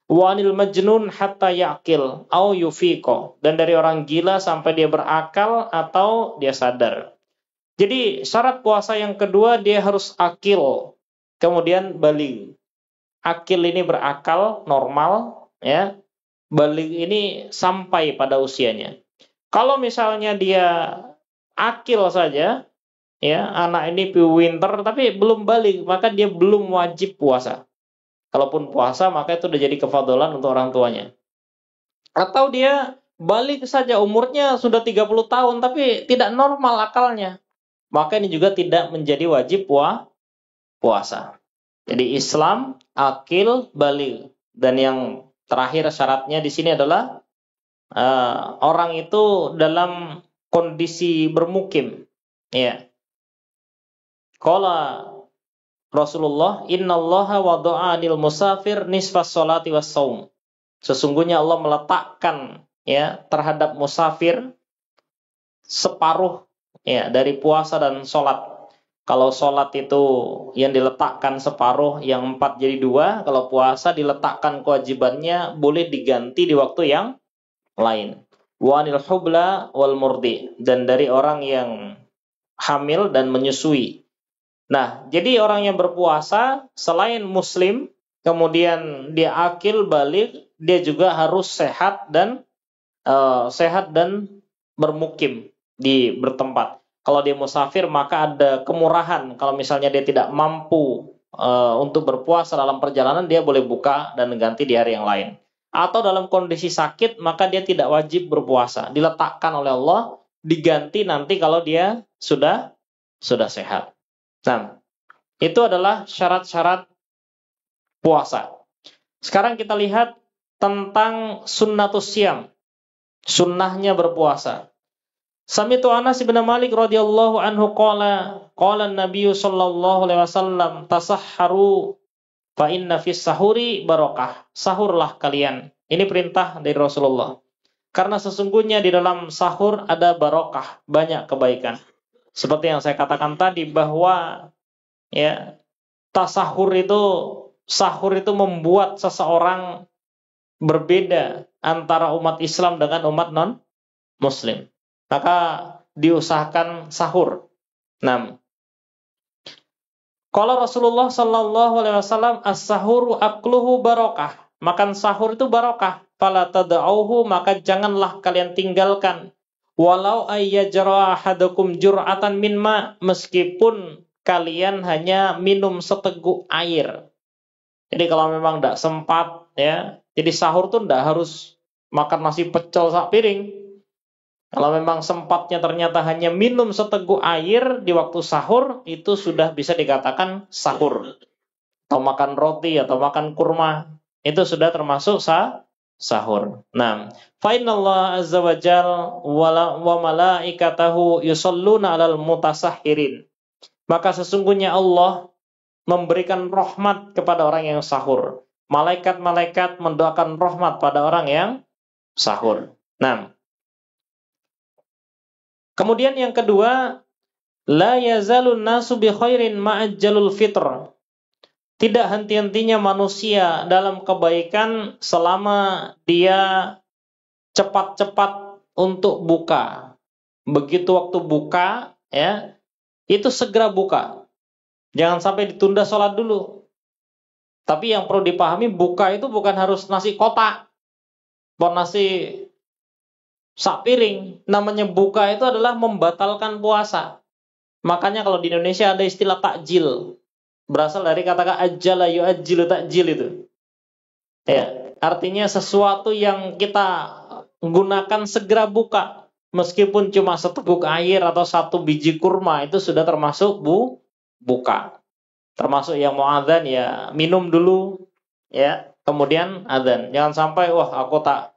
Wa anil majnun hatta yaqil au yufiqo. Dan dari orang gila sampai dia berakal atau dia sadar. Jadi syarat puasa yang kedua dia harus akil, kemudian balik. Akil ini berakal normal, ya. Balik ini sampai pada usianya. Kalau misalnya dia akil saja, ya, anak ini pinter tapi belum balik, maka dia belum wajib puasa. Kalaupun puasa, maka itu sudah jadi kefadolan untuk orang tuanya. Atau dia balik saja, umurnya sudah 30 tahun tapi tidak normal akalnya, maka ini juga tidak menjadi wajib puasa. Jadi Islam, akil, balik. Dan yang terakhir syaratnya di sini adalah orang itu dalam kondisi bermukim. Ya. Qala Rasulullah, innallaha wada'a 'anil musafir nisfas sholati was shaum. Sesungguhnya Allah meletakkan ya terhadap musafir separuh ya dari puasa dan sholat. Kalau sholat itu yang diletakkan separuh, yang 4 jadi 2. Kalau puasa diletakkan kewajibannya boleh diganti di waktu yang lain. Wa anil hubla wal murdi. Dan dari orang yang hamil dan menyusui. Nah, jadi orang yang berpuasa selain muslim, kemudian dia akil balik, dia juga harus sehat dan bermukim di bertempat. Kalau dia musafir maka ada kemurahan. Kalau misalnya dia tidak mampu untuk berpuasa dalam perjalanan, dia boleh buka dan ganti di hari yang lain. Atau dalam kondisi sakit maka dia tidak wajib berpuasa. Diletakkan oleh Allah, diganti nanti kalau dia sudah sehat. Nah, itu adalah syarat-syarat puasa. Sekarang kita lihat tentang sunnatus syam. Sunnahnya berpuasa. Sami'tu Anas bin Malik radhiyallahu anhu qala an-nabiy sallallahu alaihi wasallam tasahharu fa inna fis sahuri barakah. Sahurlah kalian. Ini perintah dari Rasulullah. Karena sesungguhnya di dalam sahur ada barakah, banyak kebaikan. Seperti yang saya katakan tadi bahwa ya sahur itu membuat seseorang berbeda antara umat Islam dengan umat non Muslim. Maka diusahakan sahur. Nah, kalau Rasulullah sallallahu alaihi wasallam as-sahuru akluhu barakah. Makan sahur itu barakah. Fala tad'uhu, maka janganlah kalian tinggalkan. Walau ayyajra ahadukum jur'atan min ma, meskipun kalian hanya minum seteguk air. Jadi kalau memang tidak sempat ya, jadi sahur tuh tidak harus makan nasi pecel sak piring. Kalau memang sempatnya ternyata hanya minum seteguk air di waktu sahur, itu sudah bisa dikatakan sahur. Atau makan roti atau makan kurma, itu sudah termasuk sahur. Nah, fa innallaha azza wa jalla wa malaikatahu yusholluna 'alal mutasahhirin. Maka sesungguhnya Allah memberikan rahmat kepada orang yang sahur. Malaikat-malaikat mendoakan rahmat pada orang yang sahur. Nah, kemudian yang kedua, la yazalun nasu bi khairin ma'ajjalul fitr. Tidak henti-hentinya manusia dalam kebaikan selama dia cepat-cepat untuk buka. Begitu waktu buka, ya, itu segera buka. Jangan sampai ditunda sholat dulu. Tapi yang perlu dipahami, buka itu bukan harus nasi kotak, bukan nasi sak piring. Namanya buka itu adalah membatalkan puasa. Makanya kalau di Indonesia ada istilah takjil. Berasal dari kata ajjala yu'ajjilu takjil itu. Ya, artinya sesuatu yang kita gunakan segera buka. meskipun cuma seteguk air atau satu biji kurma itu sudah termasuk buka. Termasuk yang mau adzan ya minum dulu ya, kemudian adzan. Jangan sampai wah aku tak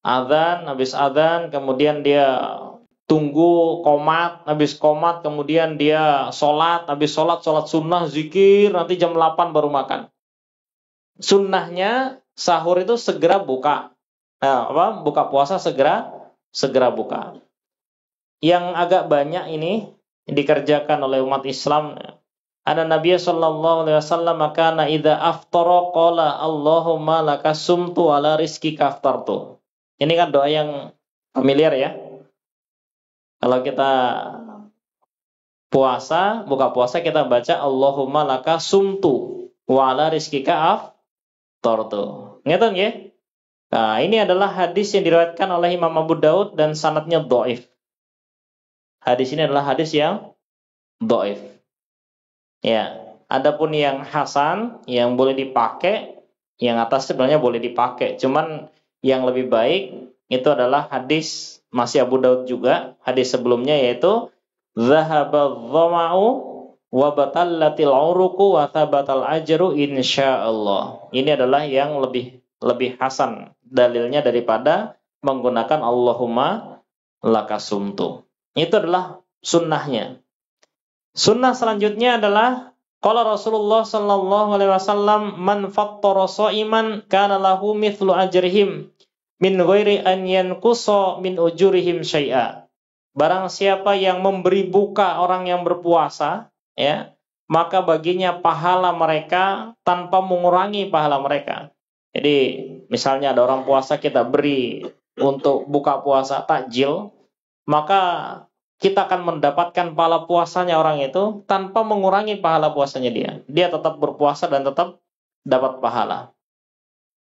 adzan, habis adzan kemudian dia tunggu komat, habis komat kemudian dia sholat, habis sholat sunnah, zikir, nanti jam 8 baru makan. Sunnahnya sahur itu segera buka. Buka puasa segera buka. Yang agak banyak ini dikerjakan oleh umat Islam. Ada Nabi sallallahu alaihi wasallam kana idza aftara qala Allahumma lakasumtu ala rizqika aftartu. Ini kan doa yang familiar ya. Kalau kita buka puasa kita baca Allahumma lakasumtu wa ala rizqika aftartu. Ngeten nggih? Nah, ini adalah hadis yang diriwayatkan oleh Imam Abu Daud dan sanadnya dhaif. Hadis ini adalah hadis yang dhaif. Ya, adapun yang hasan yang boleh dipakai, yang atas sebenarnya boleh dipakai. Cuman yang lebih baik itu adalah hadis masih Abu Daud juga, hadis sebelumnya yaitu zahaba dhama'u wa batallatil uruqu wa thabatal ajru insyaallah. Ini adalah yang lebih hasan dalilnya daripada menggunakan Allahumma lakasumtu. Itu adalah sunnahnya. Sunnah selanjutnya adalah qala Rasulullah sallallahu alaihi wasallam man fattara sha'iman kana lahu mithlu ajrihim min ghairi an yanqusa min ujurihim syai'a. Barang siapa yang memberi buka orang yang berpuasa, ya, maka baginya pahala mereka tanpa mengurangi pahala mereka. Jadi, misalnya ada orang puasa kita beri untuk buka puasa takjil, maka kita akan mendapatkan pahala puasanya orang itu tanpa mengurangi pahala puasanya dia. Dia tetap berpuasa dan tetap dapat pahala.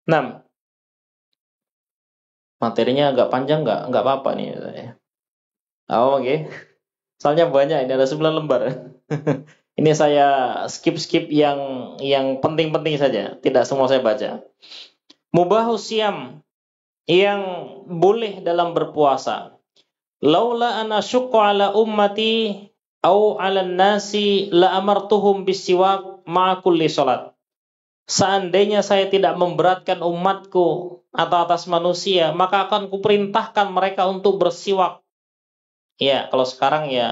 6. Materinya agak panjang nggak apa-apa nih. Oke. Soalnya banyak, ini ada 9 lembar. Ini saya skip yang penting-penting saja. Tidak semua saya baca. Mubahus siyam, yang boleh dalam berpuasa. Laula ana syukka ala ummati au ala nasi la amartuhum bisiwak ma'a kulli salat. Seandainya saya tidak memberatkan umatku atau atas manusia, maka akan kuperintahkan mereka untuk bersiwak. Ya, kalau sekarang ya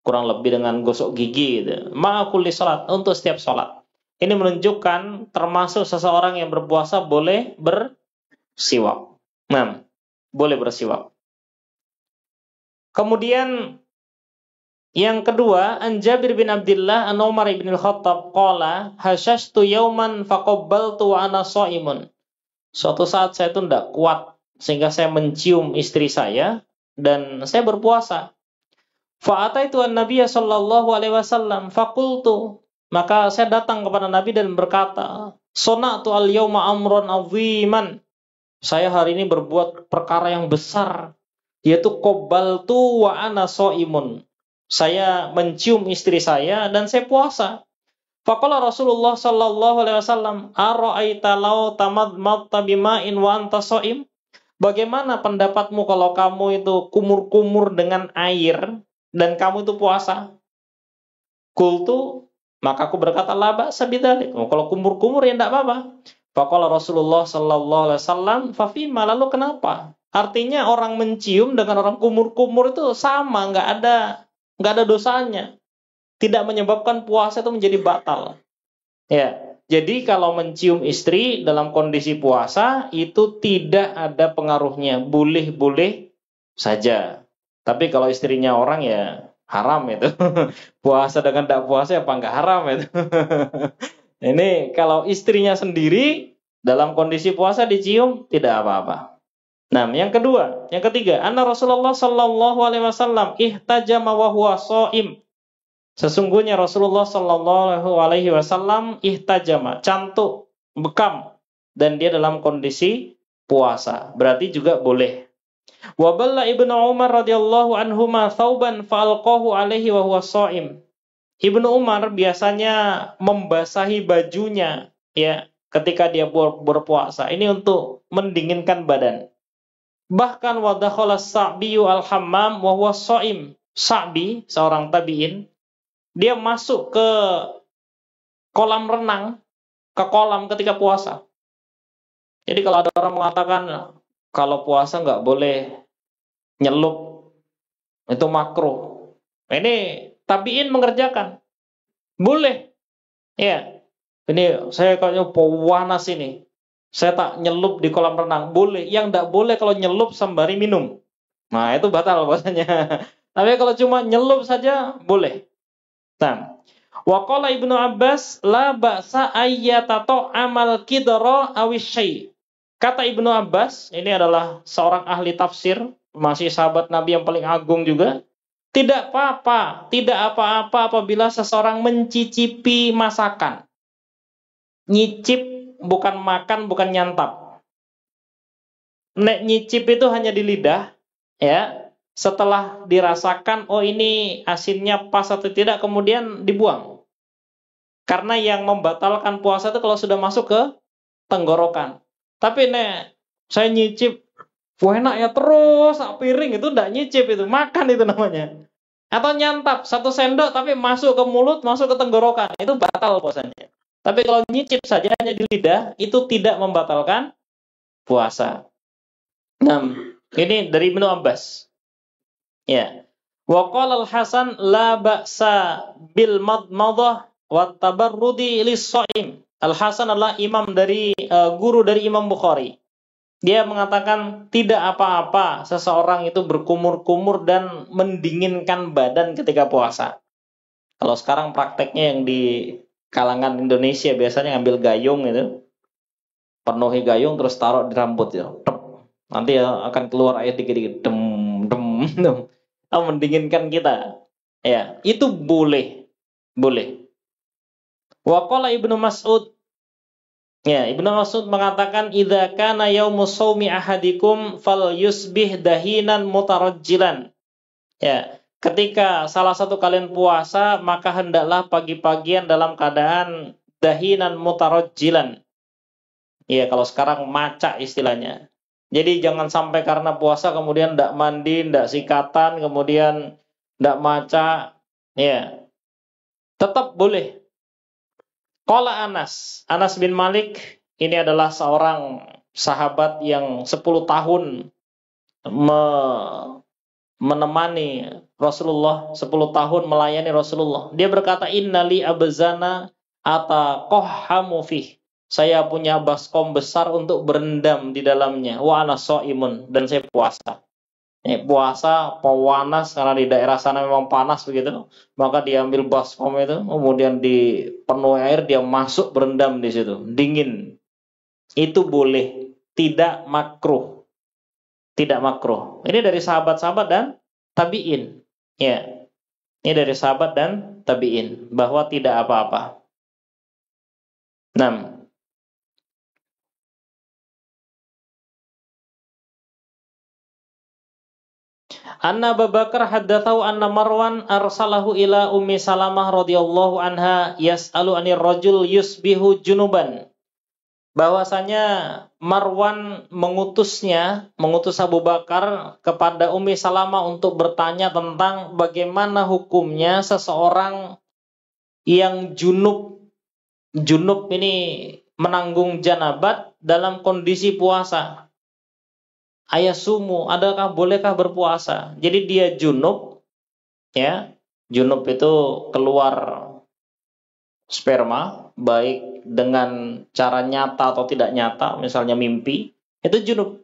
kurang lebih dengan gosok gigi gitu. Ma'a kulli salat, untuk setiap salat. Ini menunjukkan termasuk seseorang yang berpuasa boleh bersiwak. Nah, boleh bersiwak. Kemudian yang kedua, an Jabir bin Abdullah an Umar bin Al-Khattab qala hashastu yauman faqabbaltu wa ana shaimun. Suatu saat saya itu tidak kuat sehingga saya mencium istri saya dan saya berpuasa. Fa ataitu an-nabiy sallallahu alaihi wasallam faqultu, maka saya datang kepada Nabi dan berkata, "Sona'tu al-yauma amran 'aziman." Saya hari ini berbuat perkara yang besar, yaitu qabbaltu wa ana shaimun. Saya mencium istri saya dan saya puasa. Faqala Rasulullah sallallahu alaihi wasallam, "Ara'aita law tamadmadta bima'in wa anta shaim?" Bagaimana pendapatmu kalau kamu itu kumur-kumur dengan air dan kamu itu puasa? Qultu, maka aku berkata, "La ba'sa bidzalik." Kalau kumur-kumur ya tidak apa-apa. Faqala Rasulullah sallallahu alaihi wasallam, "Fa fima, lalu kenapa?" Artinya orang mencium dengan orang kumur-kumur itu sama, nggak ada dosanya. Tidak menyebabkan puasa itu menjadi batal. Ya, jadi kalau mencium istri dalam kondisi puasa itu tidak ada pengaruhnya, boleh-boleh saja. Tapi kalau istrinya orang ya haram itu. Puasa dengan tidak puasa apa nggak haram itu. Ini kalau istrinya sendiri dalam kondisi puasa dicium tidak apa-apa. Nah, yang ketiga, anna Rasulullah sallallahu alaihi wasallam ihtajama wa huwa shaim. Sesungguhnya Rasulullah sallallahu alaihi wasallam ihtajama, cantuk, bekam, dan dia dalam kondisi puasa. Berarti juga boleh. Wa balla Ibnu Umar radhiyallahu anhuma thauban fa'alqahu alaihi wa huwa shaim. Ibnu Umar biasanya membasahi bajunya ya ketika dia berpuasa. Ini untuk mendinginkan badan. Bahkan wa dakhala Sa'biyu al-hammam wa huwa sha'im. Sa'bi, seorang tabi'in, dia masuk ke kolam renang, ke kolam ketika puasa. Jadi kalau ada orang mengatakan kalau puasa nggak boleh nyelup, itu makruh. Ini tabi'in mengerjakan. Boleh. Ya. Ini saya kayaknya panas ini. Saya tak nyelup di kolam renang. Boleh. Yang tidak boleh kalau nyelup sembari minum. Nah, itu batal bahasanya. Tapi kalau cuma nyelup saja, boleh. Nah, wa qala Ibnu Abbas la ba'sa ayyatato amal kidra awisyai. Kata Ibnu Abbas, ini adalah seorang ahli tafsir, masih sahabat Nabi yang paling agung juga. Tidak apa-apa apabila seseorang mencicipi masakan. Nyicip bukan makan, bukan nyantap. Nek nyicip itu hanya di lidah, ya. Setelah dirasakan, oh ini asinnya pas atau tidak, kemudian dibuang. Karena yang membatalkan puasa itu kalau sudah masuk ke tenggorokan. Tapi nek saya nyicip, enak ya terus, piring itu enggak nyicip itu, makan itu namanya. Atau nyantap, 1 sendok tapi masuk ke mulut, masuk ke tenggorokan, itu batal puasanya. Tapi kalau nyicip saja hanya di lidah, itu tidak membatalkan puasa. Nah, ini dari Ibnu Abbas. Ya. Wa qala al-Hasan la ba'sa bil madmadah wa tabarrudi lis-shaim. Al-Hasan adalah imam dari guru dari Imam Bukhari. Dia mengatakan tidak apa-apa seseorang itu berkumur-kumur dan mendinginkan badan ketika puasa. Kalau sekarang prakteknya yang di kalangan Indonesia biasanya ngambil gayung itu, penuhi gayung terus taruh di rambut ya. Nanti akan keluar air dikit-dikit, dem. Mendinginkan kita. Ya, itu boleh. Wa qala Ibnu Mas'ud. Ya, Ibnu Mas'ud mengatakan idza kana yaumus shaumi ahadikum falyusbih dahinan mutarajjilan. Ya, ketika salah satu kalian puasa, maka hendaklah pagi-pagian dalam keadaan dahinan mutarajjilan. Ya, kalau sekarang maca istilahnya. Jadi jangan sampai karena puasa kemudian tidak mandi, tidak sikatan, kemudian tidak maca. Ya, tetap boleh. Qala Anas bin Malik, ini adalah seorang sahabat yang 10 tahun menemani Rasulullah, 10 tahun melayani Rasulullah. Dia berkata, innali abzana ataqahhamu fih. Saya punya baskom besar untuk berendam di dalamnya. Wa ana shaimun, dan saya puasa. Puasa panas karena di daerah sana memang panas begitu. Maka diambil baskom itu, kemudian dipenuhi air, dia masuk berendam di situ, dingin. Itu boleh, tidak makruh. Tidak makruh. Ini dari sahabat-sahabat dan tabi'in. Ya. Ini dari sahabat dan tabi'in bahwa tidak apa-apa. 6. Anna Abu Bakar haddatsahu anna Marwan arsalahu ila Ummi Salamah radhiyallahu anha yas'alu anir rajul yusbihu junuban. Bahwasanya Marwan mengutus Abu Bakar kepada Ummi Salamah untuk bertanya tentang bagaimana hukumnya seseorang yang junub. Junub ini menanggung janabat dalam kondisi puasa. Ayasumu, bolehkah berpuasa? Jadi dia junub, ya. Junub itu keluar sperma, baik dengan cara nyata atau tidak nyata, misalnya mimpi, itu junub.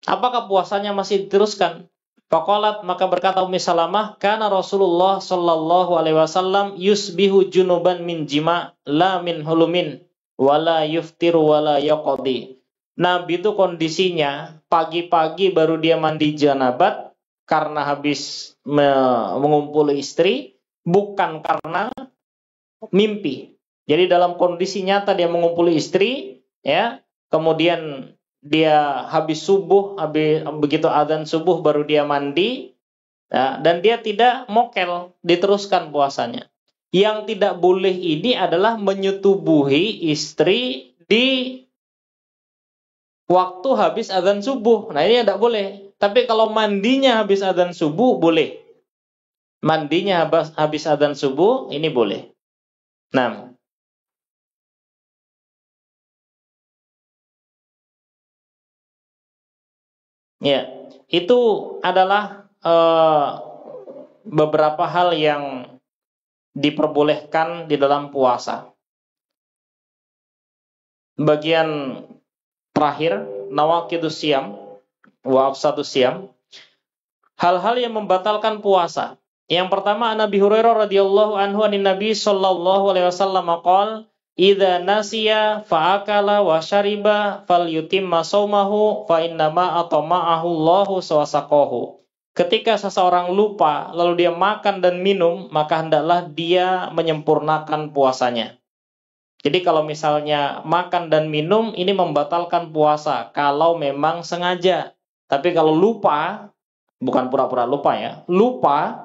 Apakah puasanya masih diteruskan? Faqalat, maka berkata Ummi Salamah, kana Rasulullah sallallahu alaihi wasallam yusbihu junuban min jima la min hulumin wala yuftiru wala yaqdi. Nabi itu kondisinya pagi-pagi baru dia mandi janabat karena habis mengumpuli istri, bukan karena mimpi. Jadi dalam kondisi nyata dia mengumpuli istri, ya. Kemudian dia habis begitu adzan subuh baru dia mandi, ya, dan dia tidak mokel, diteruskan puasanya. Yang tidak boleh ini adalah menyetubuhi istri di waktu habis azan subuh. Nah, ini tidak boleh. Tapi kalau mandinya habis azan subuh, boleh. Mandinya habis azan subuh, ini boleh. Nah, ya, itu adalah beberapa hal yang diperbolehkan di dalam puasa. Bagian terakhir, nawaqidus siyam wa afsadus siyam, hal-hal yang membatalkan puasa. Yang pertama, Nabi Hurairah radhiyallahu anhu anin Nabi sallallahu alaihi wasallam qala, "Idza nasiya fa'akala wa syariba falyutimma shaumahu fa innama atama'ahu Allahu sawasaqahu." Ketika seseorang lupa lalu dia makan dan minum, maka hendaklah dia menyempurnakan puasanya. Jadi kalau misalnya makan dan minum ini membatalkan puasa kalau memang sengaja. Tapi kalau lupa, bukan pura-pura lupa ya, lupa,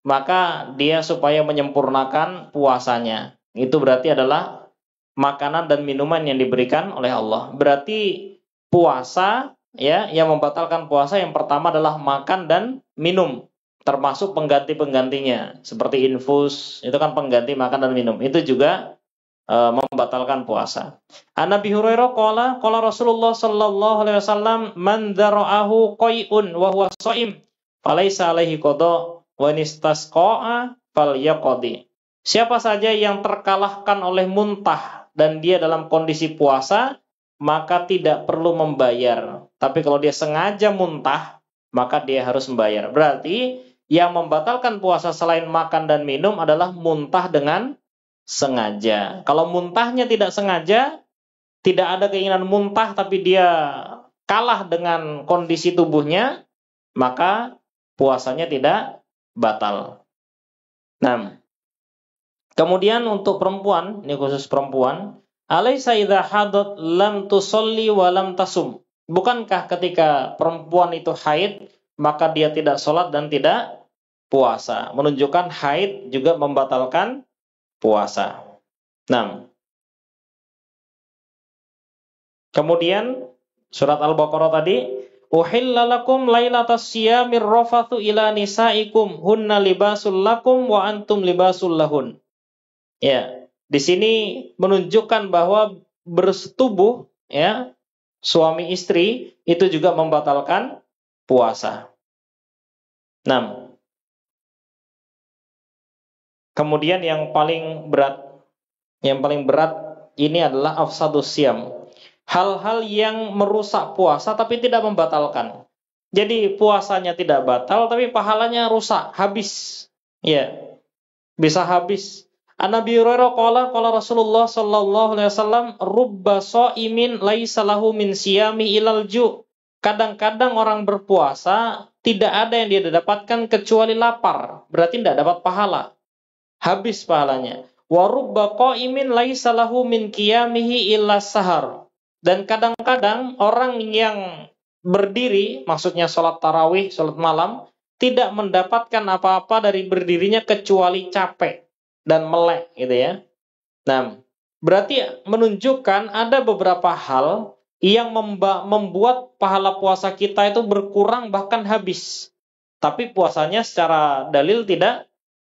maka dia supaya menyempurnakan puasanya. Itu berarti adalah makanan dan minuman yang diberikan oleh Allah. Berarti puasa ya, yang membatalkan puasa yang pertama adalah makan dan minum, termasuk pengganti-penggantinya seperti infus, itu kan pengganti makan dan minum. Itu juga membatalkan puasa. An Nabi Hurairah qala Rasulullah sallallahu alaihi wasallam, "Man dzara'ahu qai'un wa huwa shaim, falaisa alaihi qada wa nistasqa'a falyaqdi." Siapa saja yang terkalahkan oleh muntah dan dia dalam kondisi puasa, maka tidak perlu membayar. Tapi kalau dia sengaja muntah, maka dia harus membayar. Berarti yang membatalkan puasa selain makan dan minum adalah muntah dengan sengaja. Kalau muntahnya tidak sengaja, tidak ada keinginan muntah tapi dia kalah dengan kondisi tubuhnya, maka puasanya tidak batal. Nah, kemudian untuk perempuan, ini khusus perempuan, alaysa idza hadat lam tusolli wa lam tasum. Bukankah ketika perempuan itu haid, maka dia tidak sholat dan tidak puasa? Menunjukkan haid juga membatalkan puasa. Nah, kemudian surat Al-Baqarah tadi, uhilla lakum lailatas siyamir rafathu ila nisaikum hunna libasul lakum wa antum libasul lahun. Ya, di sini menunjukkan bahwa bersetubuh ya suami istri itu juga membatalkan puasa. Nah, kemudian yang paling berat ini adalah afsadus siyam. Hal-hal yang merusak puasa tapi tidak membatalkan. Jadi puasanya tidak batal tapi pahalanya rusak, habis. Ya. Bisa habis. An Nabi Hurairah qala Rasulullah sallallahu alaihi wasallam, "Rubba shaimin laisa lahu min siyami ilal ju'." Kadang-kadang orang berpuasa tidak ada yang dia dapatkan kecuali lapar. Berarti tidak dapat pahala. Habis pahalanya. Wa rubba qaimin laisa lahu min qiyamihi illa sahar. Dan kadang-kadang orang yang berdiri, maksudnya sholat tarawih, sholat malam, tidak mendapatkan apa-apa dari berdirinya kecuali capek dan melek gitu ya. Nah, berarti menunjukkan ada beberapa hal yang membuat pahala puasa kita itu berkurang bahkan habis. Tapi puasanya secara dalil tidak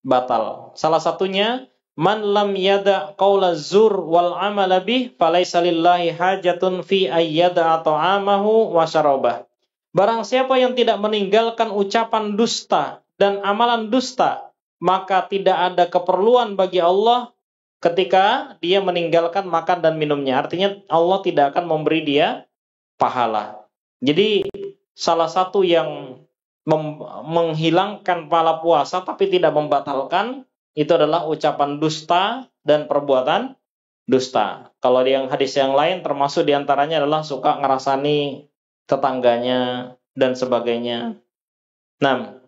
batal. Salah satunya, man lam yada qaula zur wal amala bih falaisa lillahi hajatun fi ayyada ta'amahu wa syarabah. Barang siapa yang tidak meninggalkan ucapan dusta dan amalan dusta, maka tidak ada keperluan bagi Allah ketika dia meninggalkan makan dan minumnya. Artinya Allah tidak akan memberi dia pahala. Jadi salah satu yang menghilangkan pahala puasa tapi tidak membatalkan itu adalah ucapan dusta dan perbuatan dusta. Kalau di yang hadis yang lain termasuk diantaranya adalah suka ngerasani tetangganya dan sebagainya. Nah,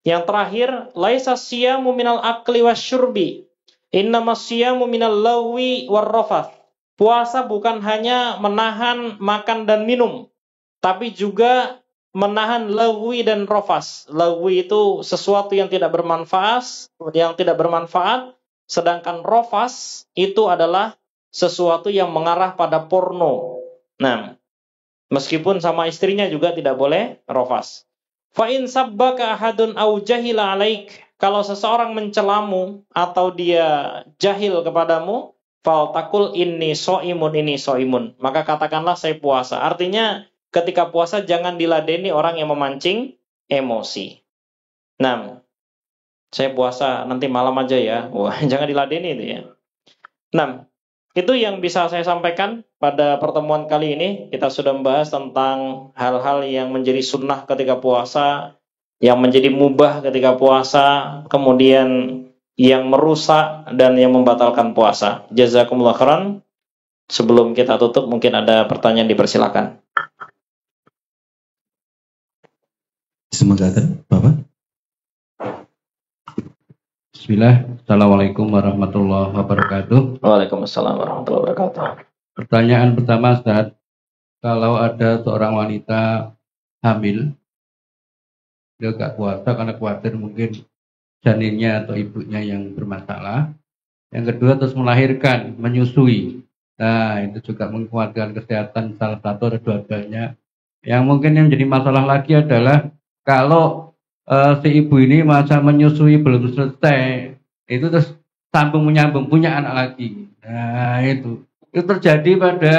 yang terakhir, laisa siyamu minal akli wasyurbi, innamas siyamu minal lawi warrafath. Puasa bukan hanya menahan makan dan minum, tapi juga menahan lawi dan rafas. Lawi itu sesuatu yang tidak bermanfaat, sedangkan rafas itu adalah sesuatu yang mengarah pada porno. Nah, Meskipun sama istrinya juga tidak boleh rofas. Fa in sabbaka ahadun au jahila alaik, kalau seseorang mencelamu atau dia jahil kepadamu, fal takul ini soimun, maka katakanlah saya puasa. Artinya ketika puasa jangan diladeni orang yang memancing emosi. Nah, saya puasa nanti malam aja ya. Wah, jangan diladeni itu ya. Nah, itu yang bisa saya sampaikan pada pertemuan kali ini. Kita sudah membahas tentang hal-hal yang menjadi sunnah ketika puasa, yang menjadi mubah ketika puasa, kemudian yang merusak dan yang membatalkan puasa. Jazakumullah khairan. Sebelum kita tutup, mungkin ada pertanyaan, dipersilakan. Semoga Bapak. Bismillah. Assalamualaikum warahmatullahi wabarakatuh. Waalaikumsalam warahmatullahi wabarakatuh. Pertanyaan pertama, Ustaz. Kalau ada seorang wanita hamil, dia gak puasa karena khawatir mungkin janinnya atau ibunya yang bermasalah. Yang kedua, terus melahirkan, menyusui. Nah, itu juga mengkhawatirkan kesehatan salah satu atau dua-duanya. Yang mungkin yang jadi masalah lagi adalah kalau si ibu ini masa menyusui belum selesai, itu terus sambung menyambung punya anak lagi. Nah, itu terjadi pada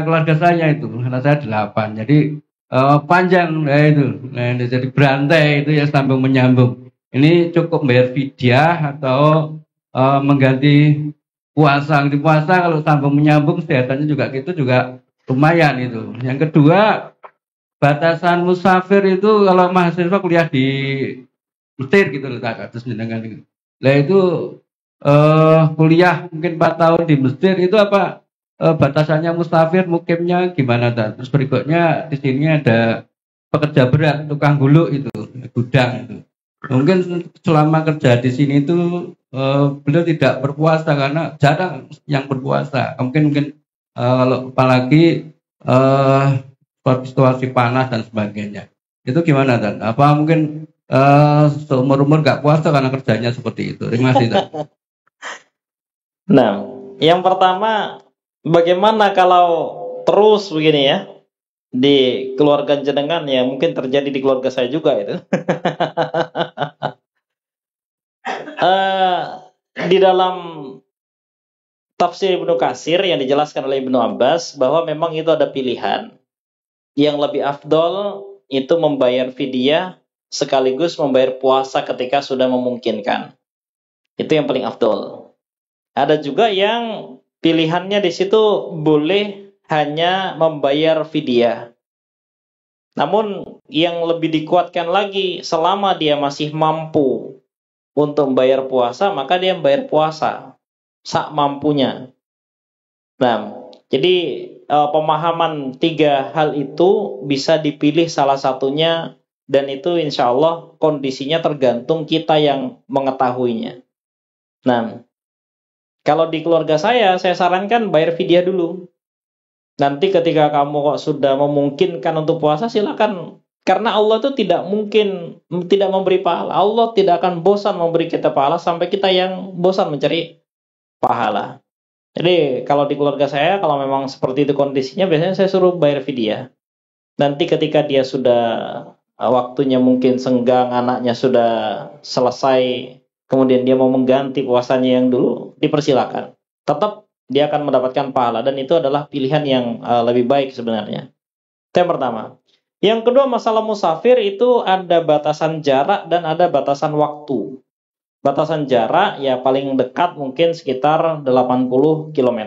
keluarga saya itu, anak saya 8. Jadi panjang, nah, jadi berantai itu ya sambung menyambung. Ini cukup bayar fidyah atau mengganti puasa. Di puasa kalau sambung menyambung kesehatannya juga gitu juga lumayan itu. Yang kedua, batasan musafir itu kalau mahasiswa kuliah di Mesir gitu loh, terus jenengan itu. Lah itu kuliah mungkin 4 tahun di Mesir itu apa batasannya musafir mukimnya gimana tak? Terus berikutnya di sini ada pekerja berat, tukang guluk itu, gudang itu. Mungkin selama kerja di sini itu beliau tidak berpuasa karena jarang yang berpuasa. Mungkin kalau apalagi situasi panas dan sebagainya. Itu gimana, Dan? Apa mungkin seumur-umur gak puasa karena kerjanya seperti itu? Terima kasih, Dan. Nah, yang pertama, bagaimana kalau terus begini ya, di keluarga jenengan ya, mungkin terjadi di keluarga saya juga itu. Di dalam tafsir Ibnu Katsir yang dijelaskan oleh Ibnu Abbas bahwa memang itu ada pilihan. Yang lebih afdol itu membayar fidyah sekaligus membayar puasa ketika sudah memungkinkan. Itu yang paling afdol. Ada juga yang pilihannya di situ boleh hanya membayar fidyah. Namun yang lebih dikuatkan lagi, selama dia masih mampu untuk membayar puasa, maka dia membayar puasa sak mampunya. Nah, jadi pemahaman 3 hal itu bisa dipilih salah satunya, dan itu insya Allah kondisinya tergantung kita yang mengetahuinya. Nah, kalau di keluarga saya sarankan bayar fidyah dulu. Nanti ketika kamu kok sudah memungkinkan untuk puasa, silakan. Karena Allah itu tidak mungkin tidak memberi pahala. Allah tidak akan bosan memberi kita pahala sampai kita yang bosan mencari pahala. Jadi kalau di keluarga saya, kalau memang seperti itu kondisinya, biasanya saya suruh bayar fidyah. Nanti ketika dia sudah waktunya mungkin senggang, anaknya sudah selesai, kemudian dia mau mengganti puasanya yang dulu, dipersilakan. Tetap dia akan mendapatkan pahala, dan itu adalah pilihan yang lebih baik sebenarnya. Itu yang pertama. Yang kedua, masalah musafir itu ada batasan jarak dan ada batasan waktu. Batasan jarak ya paling dekat mungkin sekitar 80 km,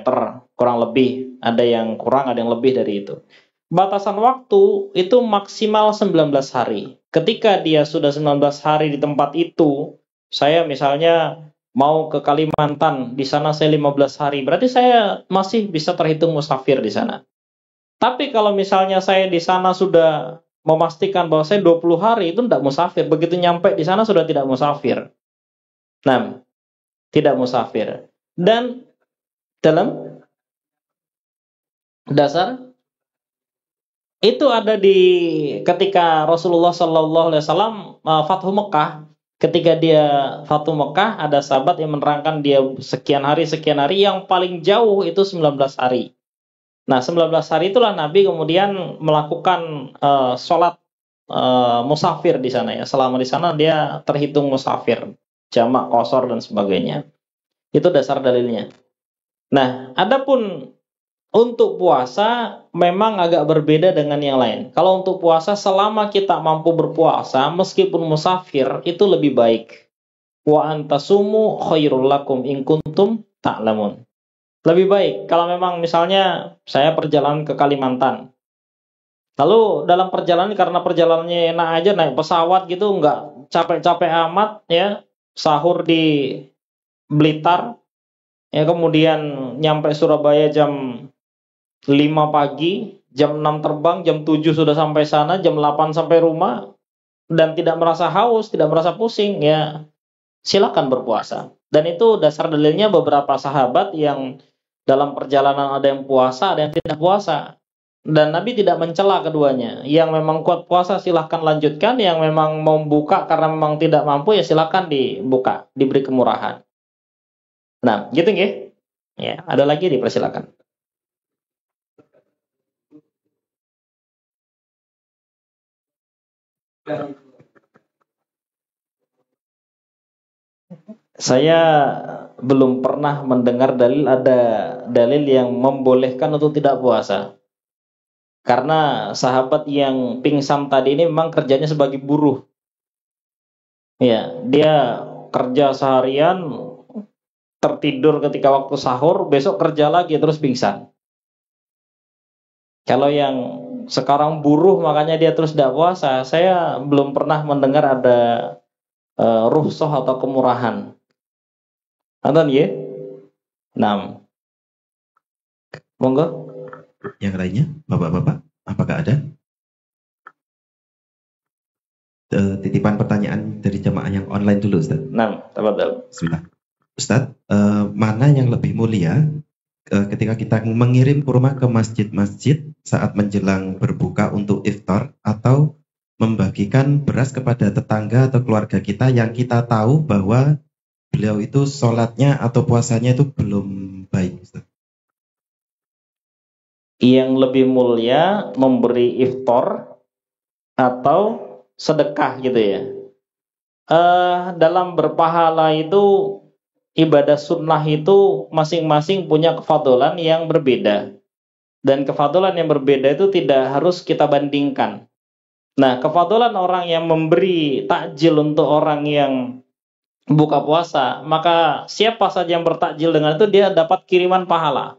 kurang lebih. Ada yang kurang, ada yang lebih dari itu. Batasan waktu itu maksimal 19 hari. Ketika dia sudah 19 hari di tempat itu, saya misalnya mau ke Kalimantan, di sana saya 15 hari, berarti saya masih bisa terhitung musafir di sana. Tapi kalau misalnya saya di sana sudah memastikan bahwa saya 20 hari, itu tidak musafir. Begitu nyampe di sana sudah tidak musafir. Nah, tidak musafir. Dan dalam dasar itu ada di ketika Rasulullah SAW Fathu Mekah. Ketika dia Fathu Mekah, ada sahabat yang menerangkan dia sekian hari, yang paling jauh itu 19 hari. Nah, 19 hari itulah Nabi kemudian melakukan sholat musafir di sana ya. Selama di sana dia terhitung musafir, jamak, qasar dan sebagainya. Itu dasar dalilnya. Nah, adapun untuk puasa memang agak berbeda dengan yang lain. Kalau untuk puasa selama kita mampu berpuasa meskipun musafir itu lebih baik. Wa antasumu khairul lakum in kuntum ta'lamun. Lebih baik kalau memang misalnya saya perjalanan ke Kalimantan. Lalu dalam perjalanan karena perjalanannya enak aja naik pesawat gitu nggak capek-capek amat ya, sahur di Blitar ya, kemudian nyampe Surabaya jam 5 pagi, jam 6 terbang, jam 7 sudah sampai sana, jam 8 sampai rumah dan tidak merasa haus, tidak merasa pusing ya, silakan berpuasa. Dan itu dasar dalilnya beberapa sahabat yang dalam perjalanan ada yang puasa, ada yang tidak puasa. Dan Nabi tidak mencela keduanya. Yang memang kuat puasa silahkan lanjutkan, yang memang mau buka karena memang tidak mampu ya silahkan dibuka, diberi kemurahan. Nah, gitu nggih? Ya, ada lagi dipersilakan. Saya belum pernah mendengar ada dalil yang membolehkan untuk tidak puasa. Karena sahabat yang pingsan tadi ini memang kerjanya sebagai buruh. Ya, dia kerja seharian, tertidur ketika waktu sahur, besok kerja lagi terus pingsan. Kalau yang sekarang buruh makanya dia terus tidak puasa, saya belum pernah mendengar ada rukhsah atau kemurahan. Anton ya? 6. Monggo. Yang lainnya, Bapak-bapak, apakah ada titipan pertanyaan dari jamaah yang online dulu, Ustaz? 6, tafadhol. Bismillah. Ustaz, mana yang lebih mulia ketika kita mengirim kurma ke masjid-masjid saat menjelang berbuka untuk iftar, atau membagikan beras kepada tetangga atau keluarga kita yang kita tahu bahwa beliau itu sholatnya atau puasanya itu belum baik, Ustaz? Yang lebih mulia memberi iftar atau sedekah gitu ya. Dalam berpahala itu, ibadah sunnah itu masing-masing punya kefadolan yang berbeda. Dan kefadolan yang berbeda itu tidak harus kita bandingkan. Nah, kefadolan orang yang memberi takjil untuk orang yang buka puasa, maka siapa saja yang bertakjil dengan itu dia dapat kiriman pahala.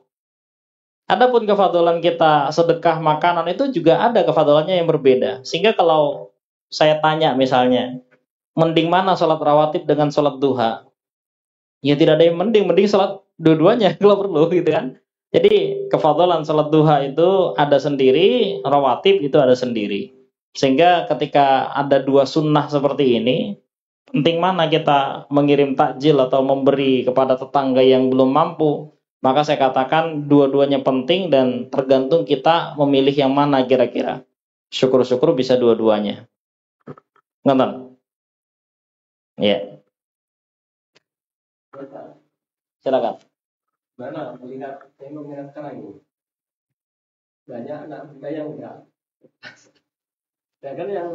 Adapun kefadolan kita sedekah makanan itu juga ada kefadolannya yang berbeda. Sehingga kalau saya tanya misalnya, mending mana sholat rawatib dengan sholat duha? Ya tidak ada yang mending sholat dua-duanya kalau perlu gitu kan. Jadi kefadolan sholat duha itu ada sendiri, rawatib itu ada sendiri. Sehingga ketika ada dua sunnah seperti ini, penting mana kita mengirim takjil atau memberi kepada tetangga yang belum mampu. Maka saya katakan dua-duanya penting dan tergantung kita memilih yang mana kira-kira. Syukur-syukur bisa dua-duanya. Ngerti? Ya. Silakan. Mana melihat saya mengingatkan ini banyak anak muda yang enggak. Sedangkan yang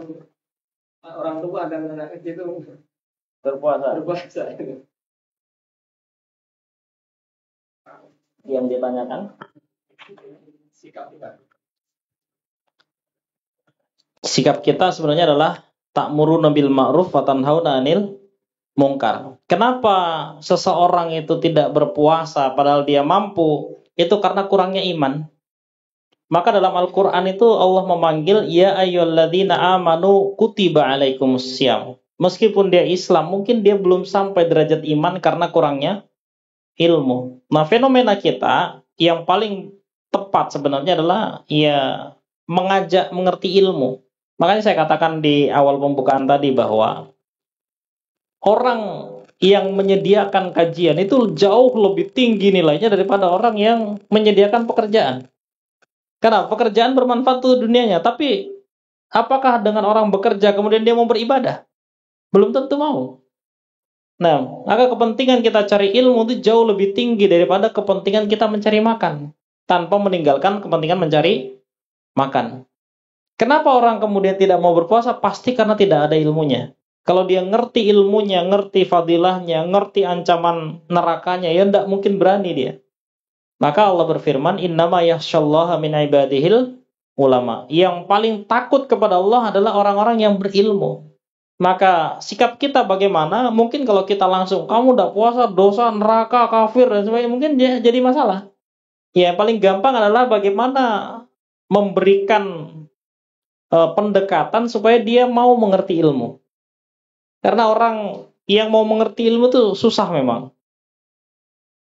orang tua dan anak kecil itu berpuasa. Yang ditanyakan sikap kita sebenarnya adalah ta'muruna bil ma'ruf wa tanhauna 'anil munkar. Kenapa seseorang itu tidak berpuasa padahal dia mampu? Itu karena kurangnya iman. Maka dalam Al-Qur'an itu Allah memanggil ya ayyuhalladzina amanu kutiba alaikumussyam. Meskipun dia Islam, mungkin dia belum sampai derajat iman karena kurangnya ilmu. Nah, fenomena kita yang paling tepat sebenarnya adalah ya mengajak mengerti ilmu. Makanya saya katakan di awal pembukaan tadi bahwa orang yang menyediakan kajian itu jauh lebih tinggi nilainya daripada orang yang menyediakan pekerjaan. Karena pekerjaan bermanfaat untuk dunianya, tapi apakah dengan orang bekerja kemudian dia mau beribadah? Belum tentu mau. Nah, maka kepentingan kita cari ilmu itu jauh lebih tinggi daripada kepentingan kita mencari makan. tanpa meninggalkan kepentingan mencari makan. Kenapa orang kemudian tidak mau berpuasa? Pasti karena tidak ada ilmunya. Kalau dia ngerti ilmunya, ngerti fadilahnya, ngerti ancaman nerakanya, ya tidak mungkin berani dia. Maka Allah berfirman, innama yakhsyallaha min ibadihil ulama. Yang paling takut kepada Allah adalah orang-orang yang berilmu. Maka sikap kita bagaimana? Mungkin kalau kita langsung, kamu tidak puasa, dosa, neraka, kafir, dan sebagainya, mungkin jadi masalah. Ya, yang paling gampang adalah bagaimana memberikan pendekatan supaya dia mau mengerti ilmu. Karena orang yang mau mengerti ilmu itu susah memang.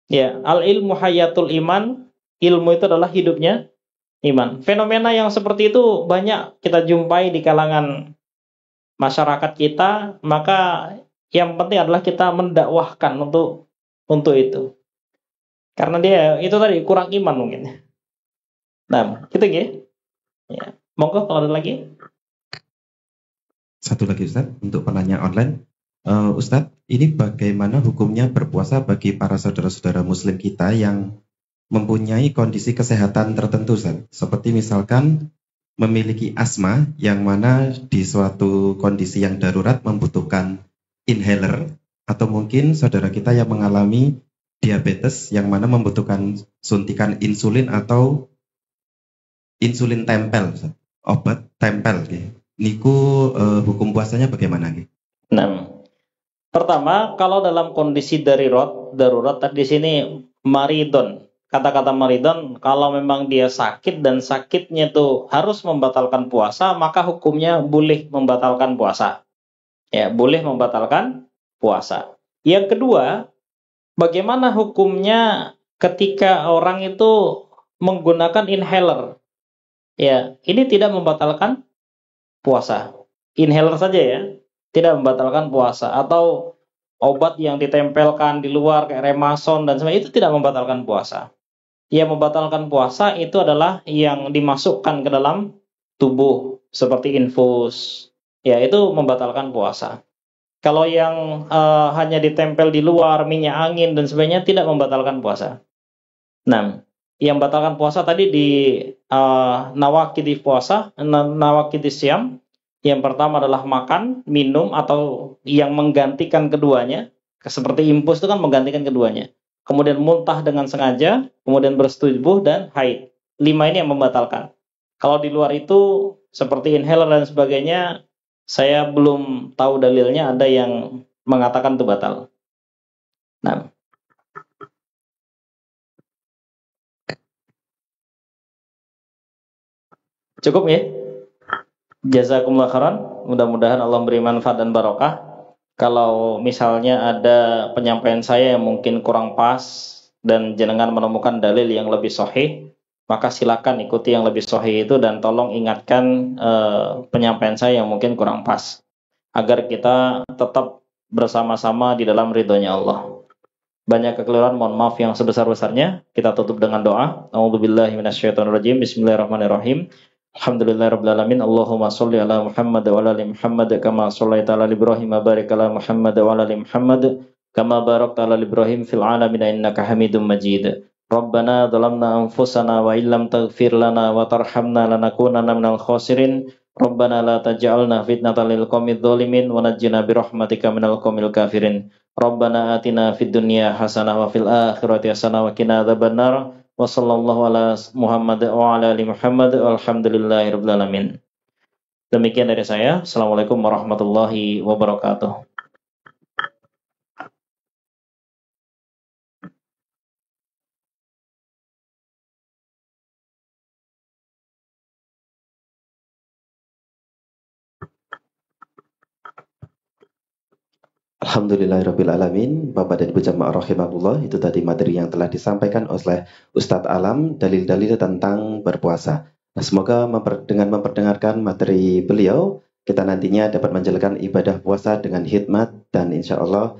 Ya, al-ilmu hayatul iman, ilmu itu adalah hidupnya iman. Fenomena yang seperti itu banyak kita jumpai di kalangan masyarakat kita, maka yang penting adalah kita mendakwahkan untuk itu. Karena dia itu tadi kurang iman mungkin. Nah, gitu ya. Monggo kalau ada lagi. Satu lagi Ustaz, untuk penanya online. Ustaz, ini bagaimana hukumnya berpuasa bagi para saudara-saudara muslim kita yang mempunyai kondisi kesehatan tertentu Ustaz? Seperti misalkan memiliki asma yang mana di suatu kondisi yang darurat membutuhkan inhaler, atau mungkin saudara kita yang mengalami diabetes yang mana membutuhkan suntikan insulin atau insulin tempel, obat tempel. Niku hukum puasanya bagaimana? Nah, pertama kalau dalam kondisi darurat tadi di sini maridon. Kata-kata maridon, kalau memang dia sakit dan sakitnya itu harus membatalkan puasa, maka hukumnya boleh membatalkan puasa. Ya, boleh membatalkan puasa. Yang kedua, bagaimana hukumnya ketika orang itu menggunakan inhaler? Ya, ini tidak membatalkan puasa. Inhaler saja ya, tidak membatalkan puasa. Atau obat yang ditempelkan di luar kayak Remason dan sebagainya, itu tidak membatalkan puasa. Yang membatalkan puasa itu adalah yang dimasukkan ke dalam tubuh seperti infus. Ya, itu membatalkan puasa. Kalau yang hanya ditempel di luar, minyak angin dan sebagainya, tidak membatalkan puasa. Nah, yang membatalkan puasa tadi di nawaqidhi puasa, nawaqidhi siyam. Yang pertama adalah makan, minum, atau yang menggantikan keduanya. Seperti infus itu kan menggantikan keduanya. Kemudian muntah dengan sengaja, kemudian bersetubuh, dan haid. 5 ini yang membatalkan. Kalau di luar itu, seperti inhaler dan sebagainya, saya belum tahu dalilnya, ada yang mengatakan itu batal. Nah. Cukup ya? Jazakumullah khairan. Mudah-mudahan Allah beri manfaat dan barokah. Kalau misalnya ada penyampaian saya yang mungkin kurang pas dan jenengan menemukan dalil yang lebih sahih, maka silakan ikuti yang lebih sahih itu dan tolong ingatkan penyampaian saya yang mungkin kurang pas, agar kita tetap bersama-sama di dalam ridhonya Allah. Banyak kekeliruan, mohon maaf yang sebesar-besarnya. Kita tutup dengan doa. A'udzubillahi minasyaitonirrajim. Bismillahirrahmanirrahim. Alhamdulillahirrabbilalamin. Allahumma sholli ala Muhammad wa ala ali Muhammad kama shollaita ala Ibrahim wa barik ala Muhammad wa ala ali Muhammad kama barakta ala Ibrahim fil alamin innaka Hamidum Majid. Rabbana dhalamna anfusana wa illam taghfir lana wa tarhamna lanakunanna minal khasirin. Rabbana la taj'alna fitnatan lil qaumidz zalimin wa najjina bi rahmatika minal qaumil kafirin. Rabbana atina fid dunya hasanah wa fil akhirati hasanah wa qina adzabannar. Wa sallallahu ala Muhammad wa ala ali Muhammad walhamdulillahirabbil alamin. Demikian dari saya. Assalamualaikum warahmatullahi wabarakatuh. Alhamdulillahirrabbilalamin. Bapak dan Ibu jamaah rahimahullah, itu tadi materi yang telah disampaikan oleh Ustadz Alam, dalil-dalil tentang berpuasa. Nah, semoga dengan memperdengarkan materi beliau, kita nantinya dapat menjalankan ibadah puasa dengan hikmat dan insya Allah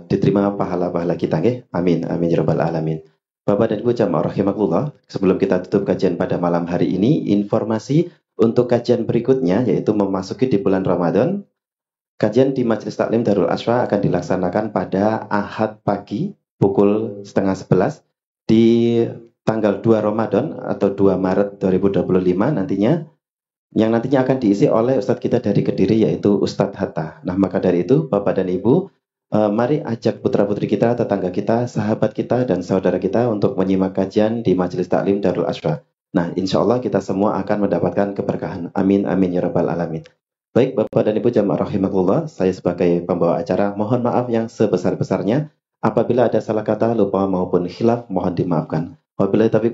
diterima pahala-pahala kita. Amin, amin ya rabbal alamin. Bapak dan Ibu jamaah rahimahullah, sebelum kita tutup kajian pada malam hari ini, informasi untuk kajian berikutnya yaitu memasuki di bulan Ramadan. Kajian di Majelis Taklim Darul Aswa akan dilaksanakan pada Ahad pagi pukul 10:30 di tanggal 2 Ramadan atau 2 Maret 2025 nantinya, yang nantinya akan diisi oleh Ustadz kita dari Kediri, yaitu Ustadz Hatta. Nah, maka dari itu Bapak dan Ibu, mari ajak putra-putri kita, tetangga kita, sahabat kita, dan saudara kita untuk menyimak kajian di Majelis Taklim Darul Asra. Nah, insya Allah kita semua akan mendapatkan keberkahan. Amin, amin, ya rabbal alamin. Baik, Bapak dan Ibu jamaah rahimahullah, saya sebagai pembawa acara mohon maaf yang sebesar-besarnya. Apabila ada salah kata, lupa maupun khilaf, mohon dimaafkan. Wabillahi taufiq